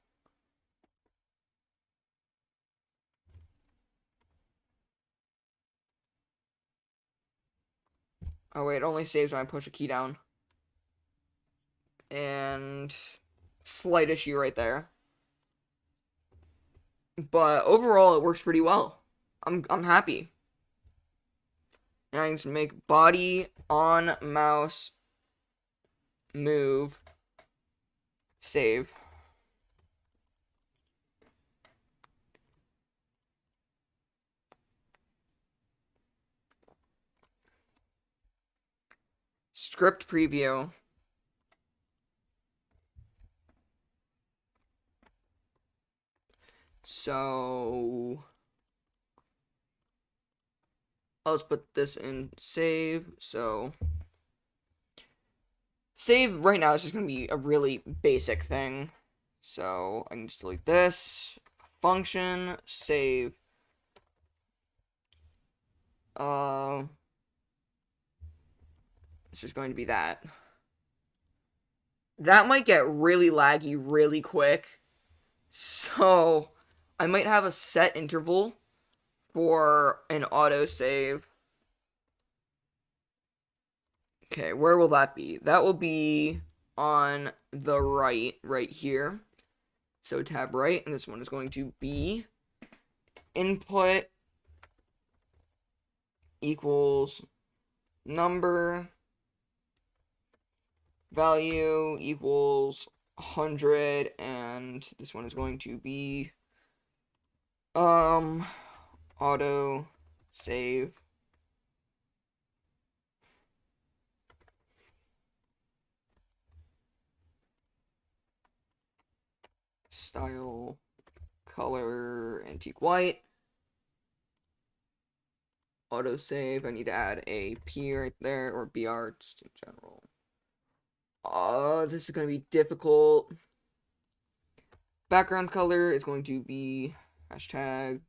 Oh wait, it only saves when I push a key down. And slight issue right there. But overall it works pretty well. I'm happy. And I can make body on mouse move save. Script preview. So let's put this in save. So save right now is just going to be a really basic thing. So I can just delete this. Function save. It's just going to be that. That might get really laggy really quick. So I might have a set interval for an autosave. Okay, where will that be? That will be on the right here. So tab right, and this one is going to be input equals number value equals 100, and this one is going to be auto save style color antique white. Autosave, I need to add a P right there, or BR, just in general. This is going to be difficult. Background color is going to be hashtag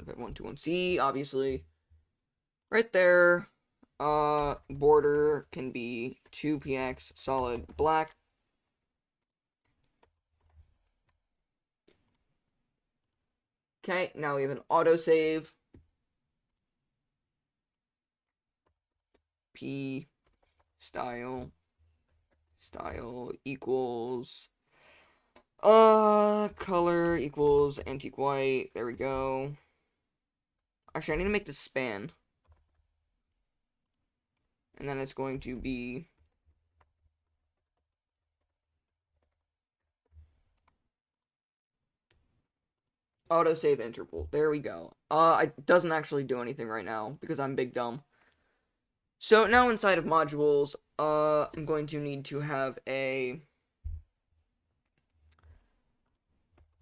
15121C, obviously. Right there. Border can be 2px solid black. Okay, now we have an autosave. P style equals color equals antique white. There we go. Actually, I need to make this span. And then it's going to be autosave interval. There we go. It doesn't actually do anything right now because I'm big dumb. So now inside of modules, I'm going to need to have a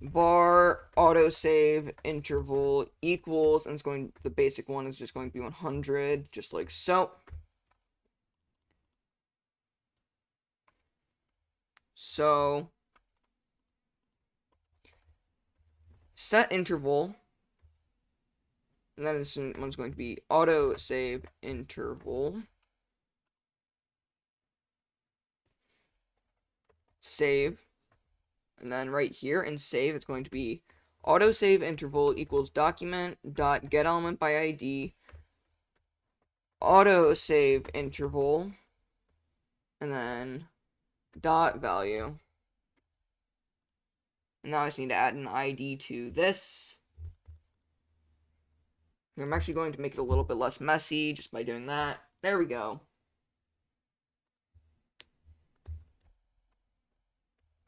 var autosave interval equals, and it's going, the basic one is just going to be 100, just like so. So set interval, and then this one's going to be autosave interval save, and then right here in save it's going to be autosave interval equals document dot get element by ID autosave interval, and then dot value. And now I just need to add an ID to this. I'm actually going to make it a little bit less messy just by doing that. There we go.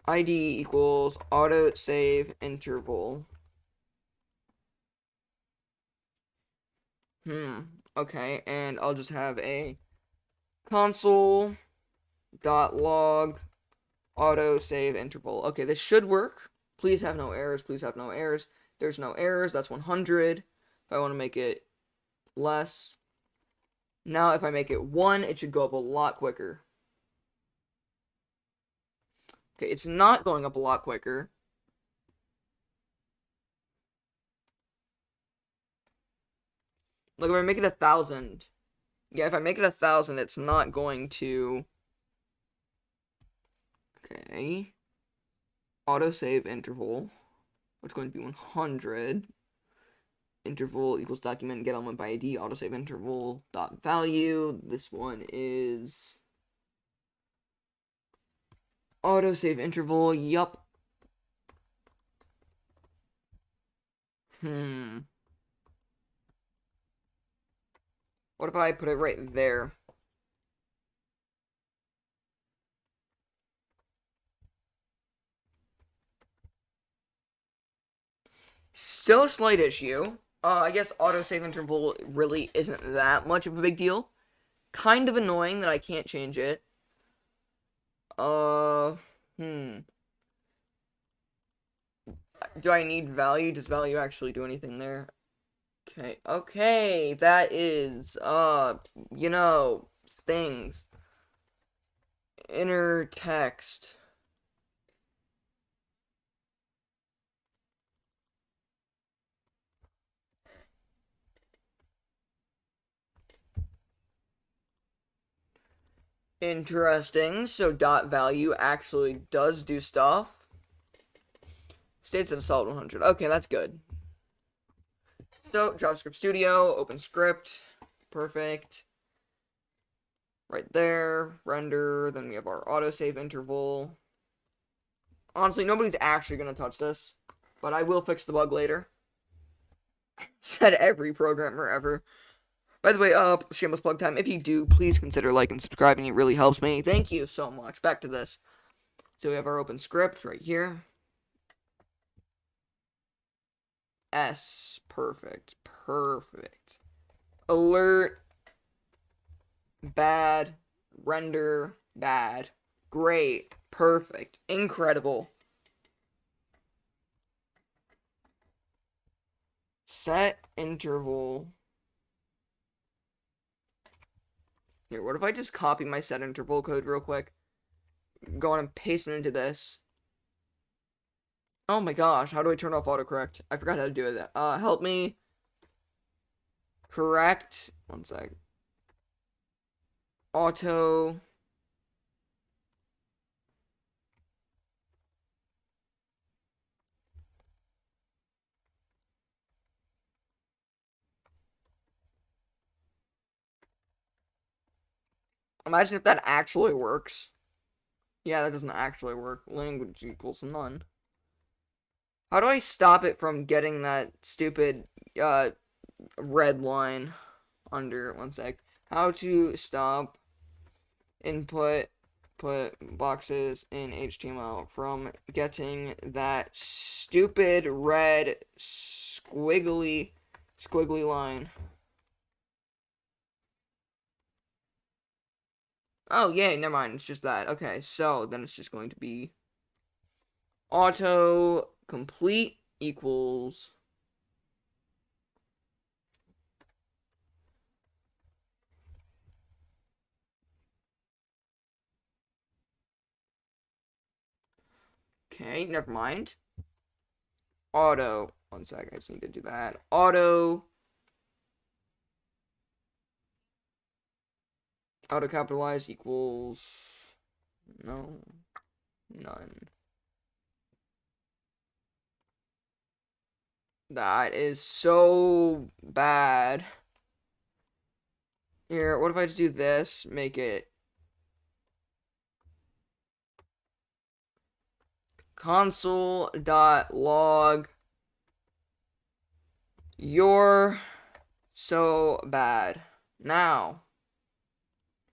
ID equals autosave interval. Okay, and I'll just have a console dot log autosave interval. Okay, this should work. Please have no errors. Please have no errors. There's no errors. That's 100. If I want to make it less. Now, if I make it 1, it should go up a lot quicker. Okay, it's not going up a lot quicker. Look, if I make it 1,000. Yeah, if I make it 1,000, it's not going to... Okay. Autosave interval. It's going to be 100. Interval equals document get element by ID. Autosave interval dot value. This one is... autosave interval. Yup. What if I put it right there? Still a slight issue. I guess autosave interval really isn't that much of a big deal. Kind of annoying that I can't change it. Do I need value? Does value actually do anything there? Okay, that is, you know, things. Inner text. Interesting. So dot value actually does do stuff. States of solid 100. Okay, that's good. So JavaScript Studio, open script, perfect. right there, render, then we have our autosave interval. Honestly, nobody's actually going to touch this, but I will fix the bug later. Said every programmer ever. By the way, shameless plug time. If you do, please consider liking and subscribing. It really helps me. Thank you so much. Back to this. So we have our open script right here. S. Perfect. Perfect. Alert. Bad. Render. Bad. Great. Perfect. Incredible. Set interval. Here, what if I just copy my set interval code real quick? Go on and paste it into this. Oh my gosh, how do I turn off autocorrect? I forgot how to do that. Help me. Correct. One sec. Auto. Imagine if that actually works. Yeah, that doesn't actually work. Language equals none. How do I stop it from getting that stupid, red line under? One sec. How to stop input put boxes in HTML from getting that stupid red squiggly line. Oh, yay, never mind. It's just that. Okay, so then it's just going to be auto complete equals okay, never mind. Auto, one sec, I just need to do that. Auto capitalize equals no, none. That is so bad. Here, what if I just do this? Make it console.log. You're so bad. Now,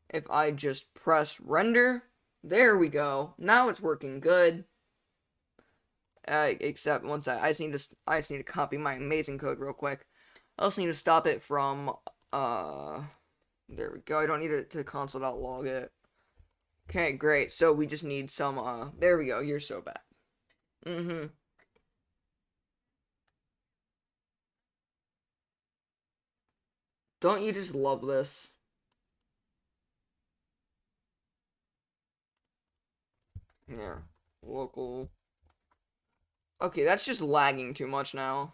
if I just press render, there we go. Now it's working good. Except once I just need to copy my amazing code real quick. I also need to stop it from there we go. I don't need it to console.log it. Okay, great. So we just need some there we go. You're so bad. Don't you just love this? Here. Local. Okay, that's just lagging too much now.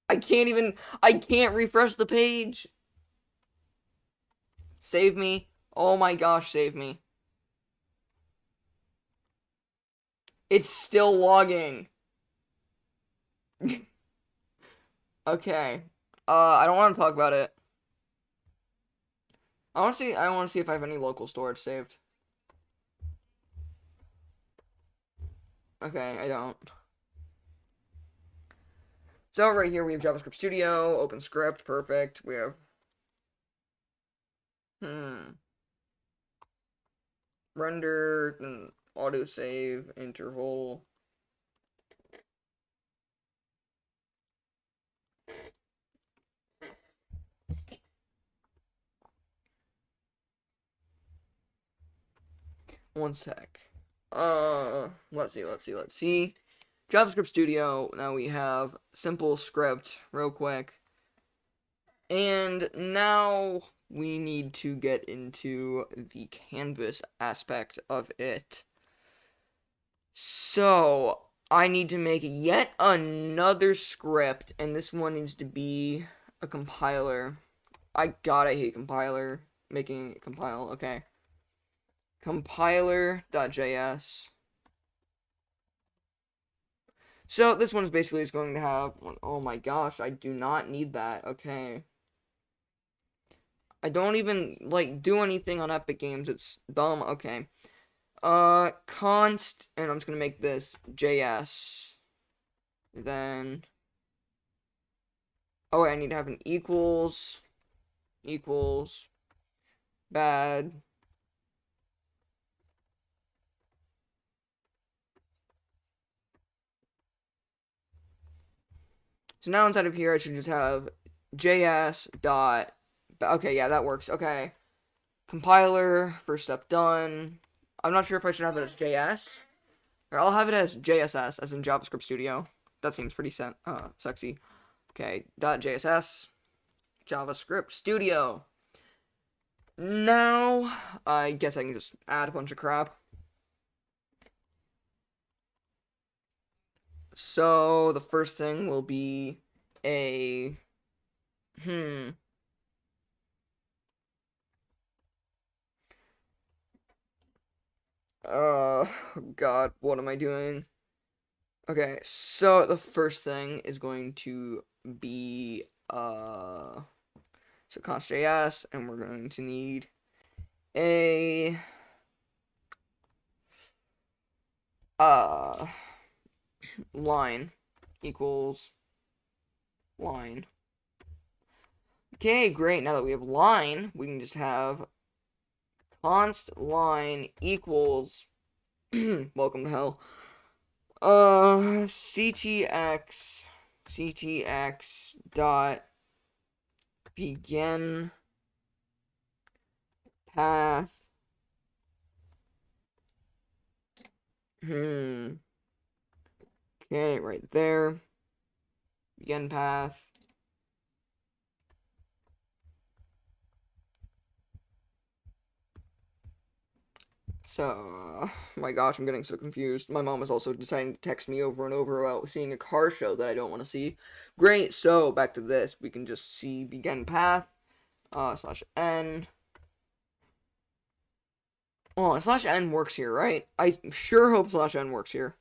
I can't refresh the page. Save me. Oh my gosh, save me. It's still logging. Okay. I don't want to talk about it. I want to see if I have any local storage saved. Okay, I don't. So right here we have JavaScript Studio, open script, perfect. We have render, then autosave, interval. One sec. Let's see. JavaScript Studio, now we have simple script, real quick. And now we need to get into the canvas aspect of it. So, I need to make yet another script, and this one needs to be a compiler. I hate compiler. Making it compile, okay. Compiler.js. So, this one is basically just going to have, oh my gosh, I do not need that, okay. I don't even like do anything on Epic Games. It's dumb. Okay. Const, and I'm just gonna make this JS. Then, oh, wait, I need to have an equals bad. So now inside of here, I should just have JS dot. Okay, yeah, that works. Okay. Compiler, first step done. I'm not sure if I should have it as JS. Or I'll have it as JSS, as in JavaScript Studio. That seems pretty sexy. Okay, .jss, JavaScript Studio. Now, I guess I can just add a bunch of crap. So, the first thing will be a... God, what am I doing? Okay, so the first thing is going to be, so const.js, and we're going to need a, line equals line. Okay, great. Now that we have line, we can just have const line equals, welcome to hell, ctx dot begin path. Okay, right there. Begin path. So, oh my gosh, I'm getting so confused. My mom was also deciding to text me over and over about seeing a car show that I don't want to see. Great, so back to this. We can just see begin path, /n. Oh, /n works here, right? I sure hope /n works here.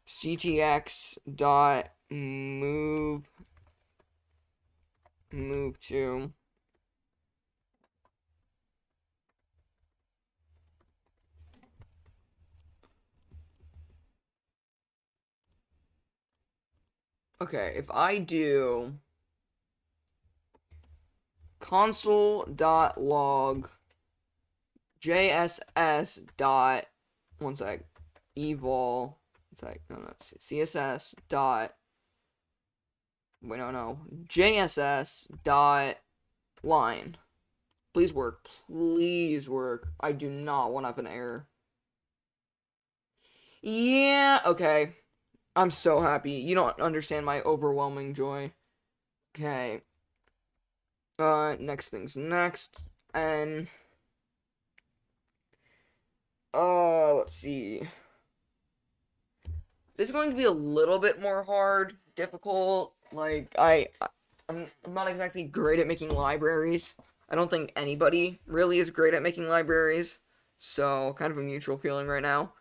ctx dot move to okay, if I do console.log jss dot one sec evol css dot wait no jss dot line. Please work. Please work. I do not want to have an error. Yeah, okay. I'm so happy. You don't understand my overwhelming joy. Okay. Next thing's next. And let's see. This is going to be a little bit more hard, difficult. Like I'm not exactly great at making libraries. I don't think anybody really is great at making libraries. So, kind of a mutual feeling right now.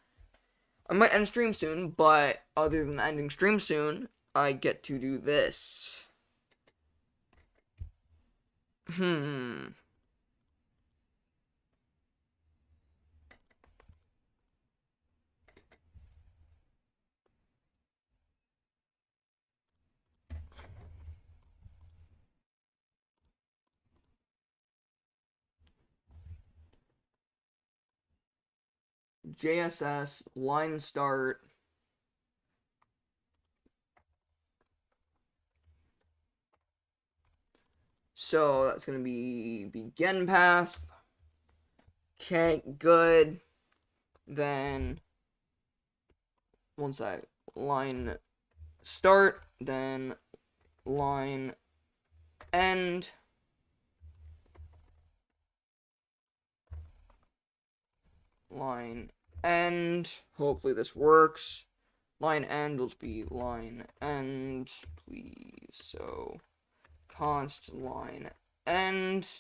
I might end stream soon, but other than ending stream soon, I get to do this. JSS line start. So that's gonna be begin path. Okay, good. Then one sec, line start, then line end. Line end. Hopefully this works. Line end will be line end, please. So const line end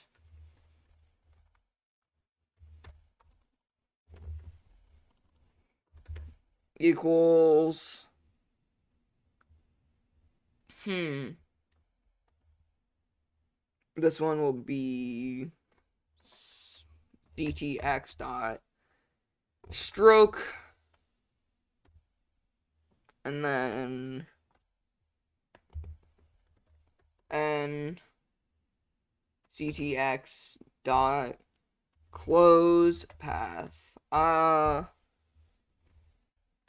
equals This one will be ctx dot stroke, and then n ctx dot close path.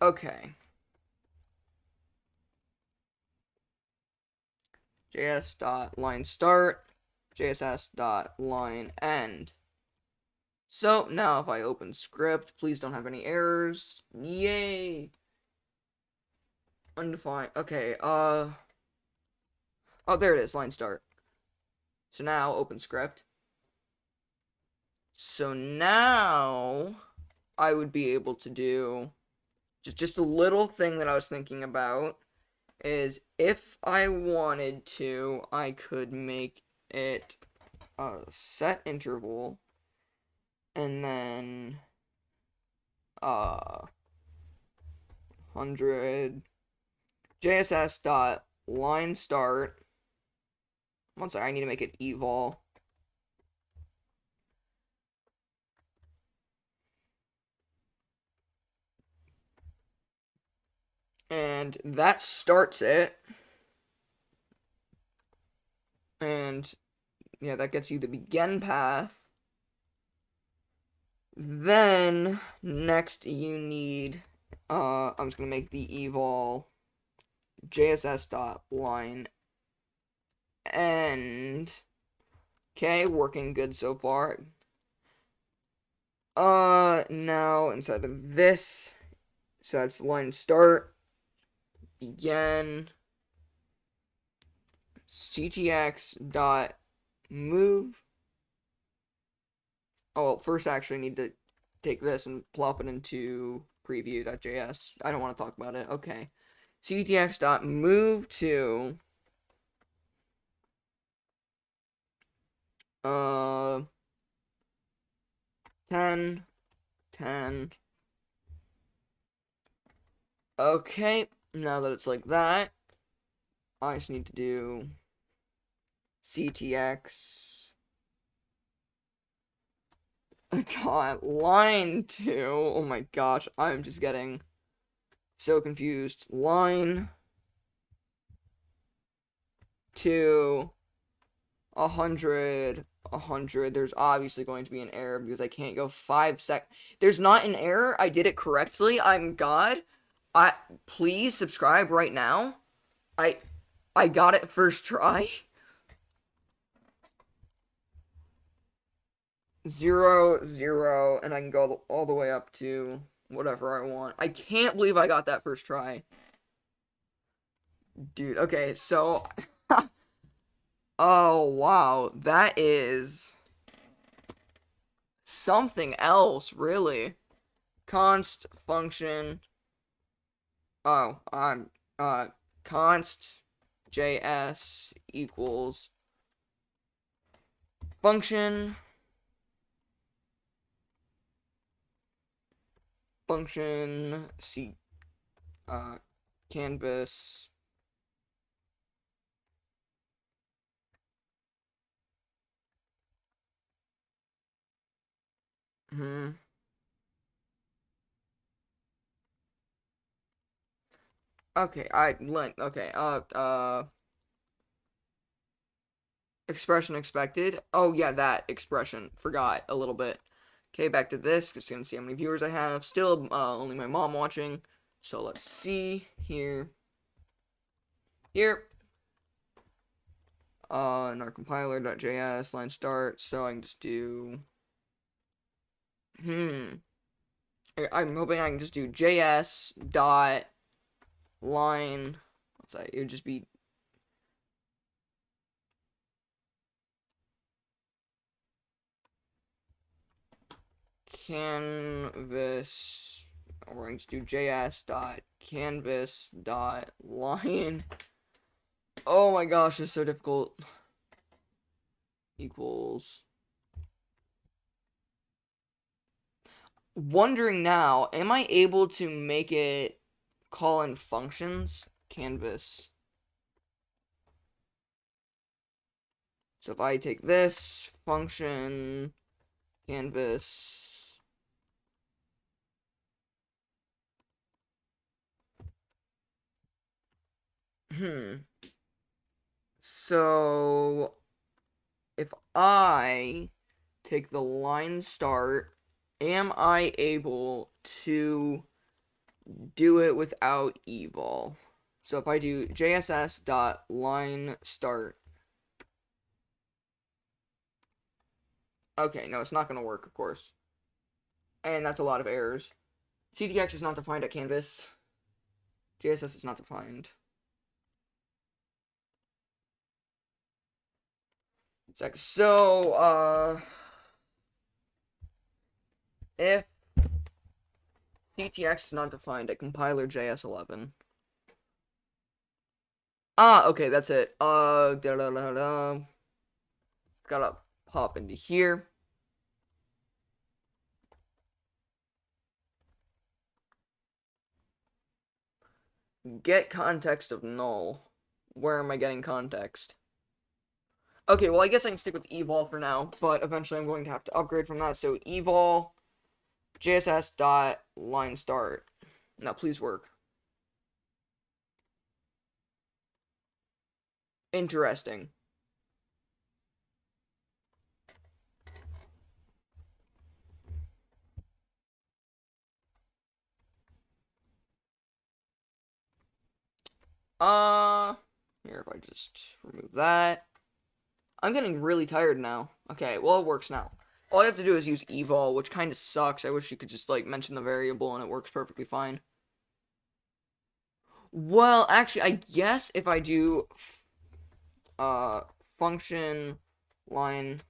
Okay. JS dot line start, JSS dot line end. So now if I open script, please don't have any errors. Yay! Undefined. Okay, oh, there it is, line start. So now open script. So now I would be able to do just a little thing that I was thinking about is if I wanted to, I could make it a set interval and then 100 JSS dot line start. One second, I need to make it eval. And that starts it. And yeah, that gets you the begin path. Then next you need I'm just gonna make the eval JSS dot line end. Okay, working good so far. Now inside of this, so that's line start, begin, ctx dot move. Oh, well, first I actually need to take this and plop it into preview.js. I don't want to talk about it. Okay. ctx dot move to 10, 10. Okay, now that it's like that, I just need to do ctx dot line 2. Oh my gosh, I'm just getting so confused. Line to 100. There's obviously going to be an error because I can't go 5 sec. There's not an error. I did it correctly. I'm God. Please subscribe right now. I got it first try. 0, 0, and I can go all the way up to whatever I want. I can't believe I got that first try. Dude, okay, so oh wow, that is something else, really. Const function. Oh, const JS equals function C canvas okay, expression expected. Oh yeah, that expression. Forgot a little bit. Okay, back to this. Just gonna see how many viewers I have. Still, only my mom watching. So let's see here. Here. In our compiler.js line start. So I can just do. I'm hoping I can just do JS dot line. Let's say it would just be canvas. We're going to do JS dot canvas dot line. Oh my gosh, it's so difficult. Equals. Wondering now, am I able to make it call in functions? Canvas. So if I take this function, canvas, so if I take the line start, am I able to do it without eval? So if I do jss.line start, okay, no, it's not going to work, of course. And that's a lot of errors. CTX is not defined at canvas. JSS is not defined. So, if CTX is not defined at compiler JS11. Okay, that's it. Gotta pop into here. Get context of null. Where am I getting context? Okay, well, I guess I can stick with eval for now, but eventually I'm going to have to upgrade from that. So eval jss.line start. Now, please work. Interesting. Here, if I just remove that. I'm getting really tired now. Okay, well, it works now. All I have to do is use eval, which kind of sucks. I wish you could just, like, mention the variable and it works perfectly fine. Well, actually, I guess if I do, function line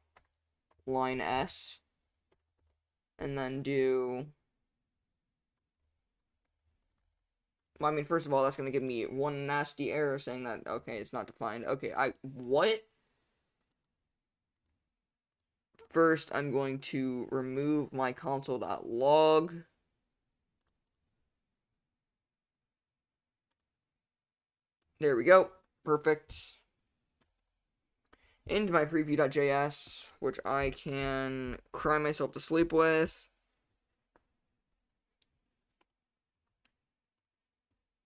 s, and then do, well, I mean, first of all, that's going to give me one nasty error saying that, okay, it's not defined. Okay, what? First, I'm going to remove my console.log. There we go. Perfect. Into my preview.js, which I can cry myself to sleep with.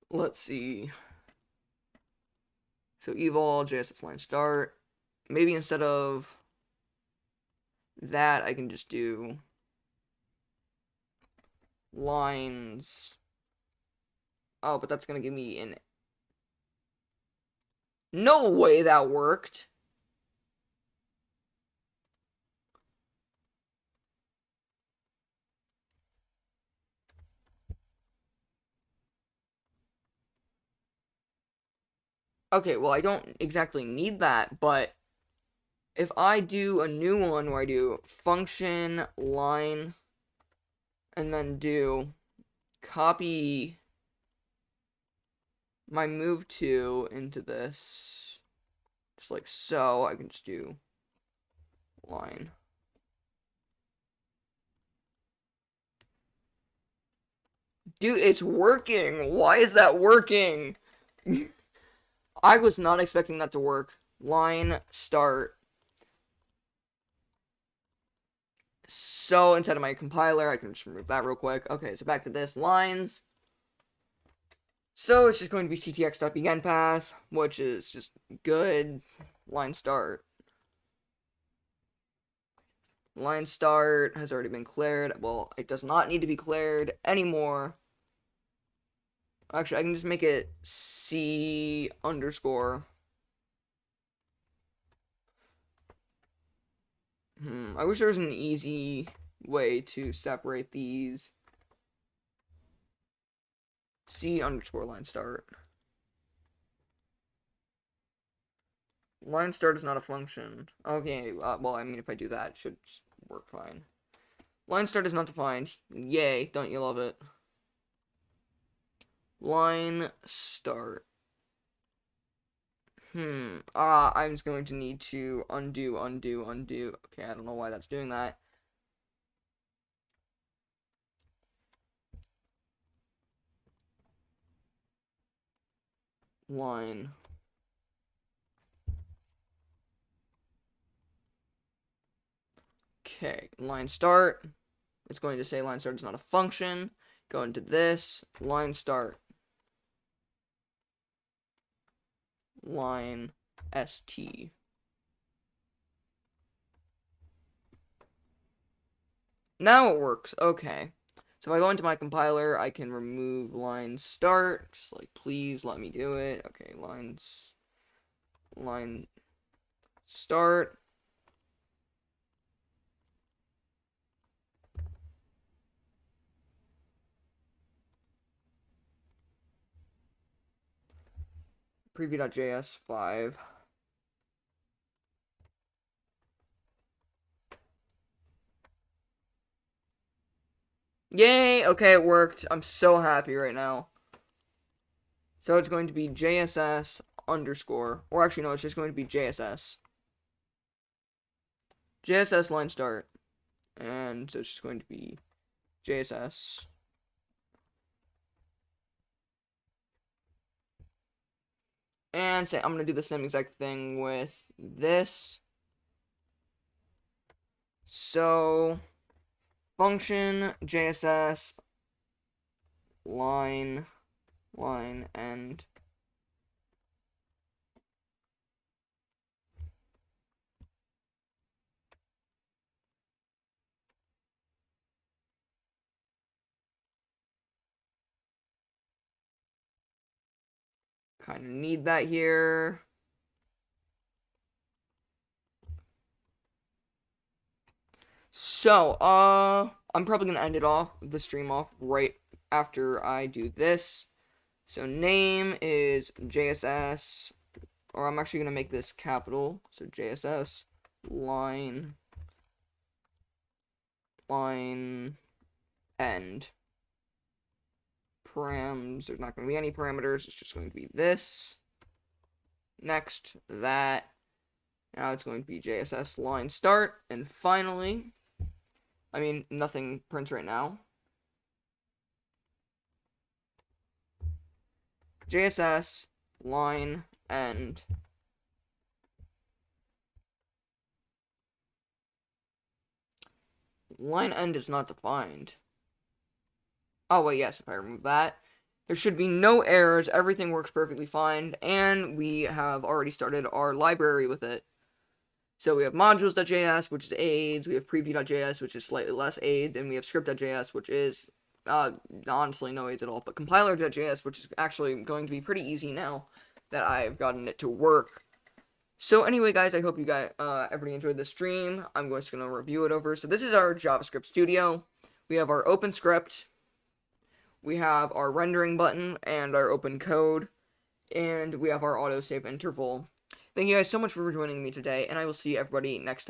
Let's see. So eval, JSS line start. Maybe instead of that, I can just do lines. Oh, but that's going to give me an... No way that worked. Okay, well, I don't exactly need that, but if I do a new one where I do function line and then do copy my move to into this, just like so, I can just do line. Dude, it's working. Why is that working? I was not expecting that to work. Line start. So instead of my compiler, I can just remove that real quick. Okay, so back to this. Lines. So it's just going to be ctx.begin path, which is just good. Line start. Line start has already been cleared. Well, it does not need to be cleared anymore. Actually, I can just make it C underscore. I wish there was an easy way to separate these. C underscore line start. Line start is not a function. Okay, well, I mean, if I do that, it should just work fine. Line start is not defined. Yay, don't you love it? Line start. I'm just going to need to undo. Okay, I don't know why that's doing that. Line. Okay, line start. It's going to say line start is not a function. Go into this, line start, line st. Now it works. Okay. So if I go into my compiler, I can remove line start. Just like, please let me do it. Okay, line start. Preview.js 5. Yay! Okay, it worked. I'm so happy right now. So it's going to be JSS underscore, or actually no, it's just going to be JSS. JSS line start. And so it's just going to be JSS. And say I'm going to do the same exact thing with this. So function JSS line end. Kind of need that here. So, I'm probably gonna end the stream off right after I do this. So name is JSS, or I'm actually gonna make this capital. So JSS line end. Params, there's not gonna be any parameters, it's just going to be this. Next, that. Now it's going to be JSS line start, and finally, I mean, nothing prints right now. JSS line end. Line end is not defined. Oh, wait, yes, if I remove that, there should be no errors, everything works perfectly fine, and we have already started our library with it. So we have modules.js, which is aids, we have preview.js, which is slightly less aids, and we have script.js, which is honestly no aids at all, but compiler.js, which is actually going to be pretty easy now that I've gotten it to work. So anyway, guys, I hope you guys, everybody enjoyed the stream. I'm just going to review it over. So this is our JavaScript studio. We have our open script. We have our rendering button and our open code. And we have our autosave interval. Thank you guys so much for joining me today, and I will see everybody next time.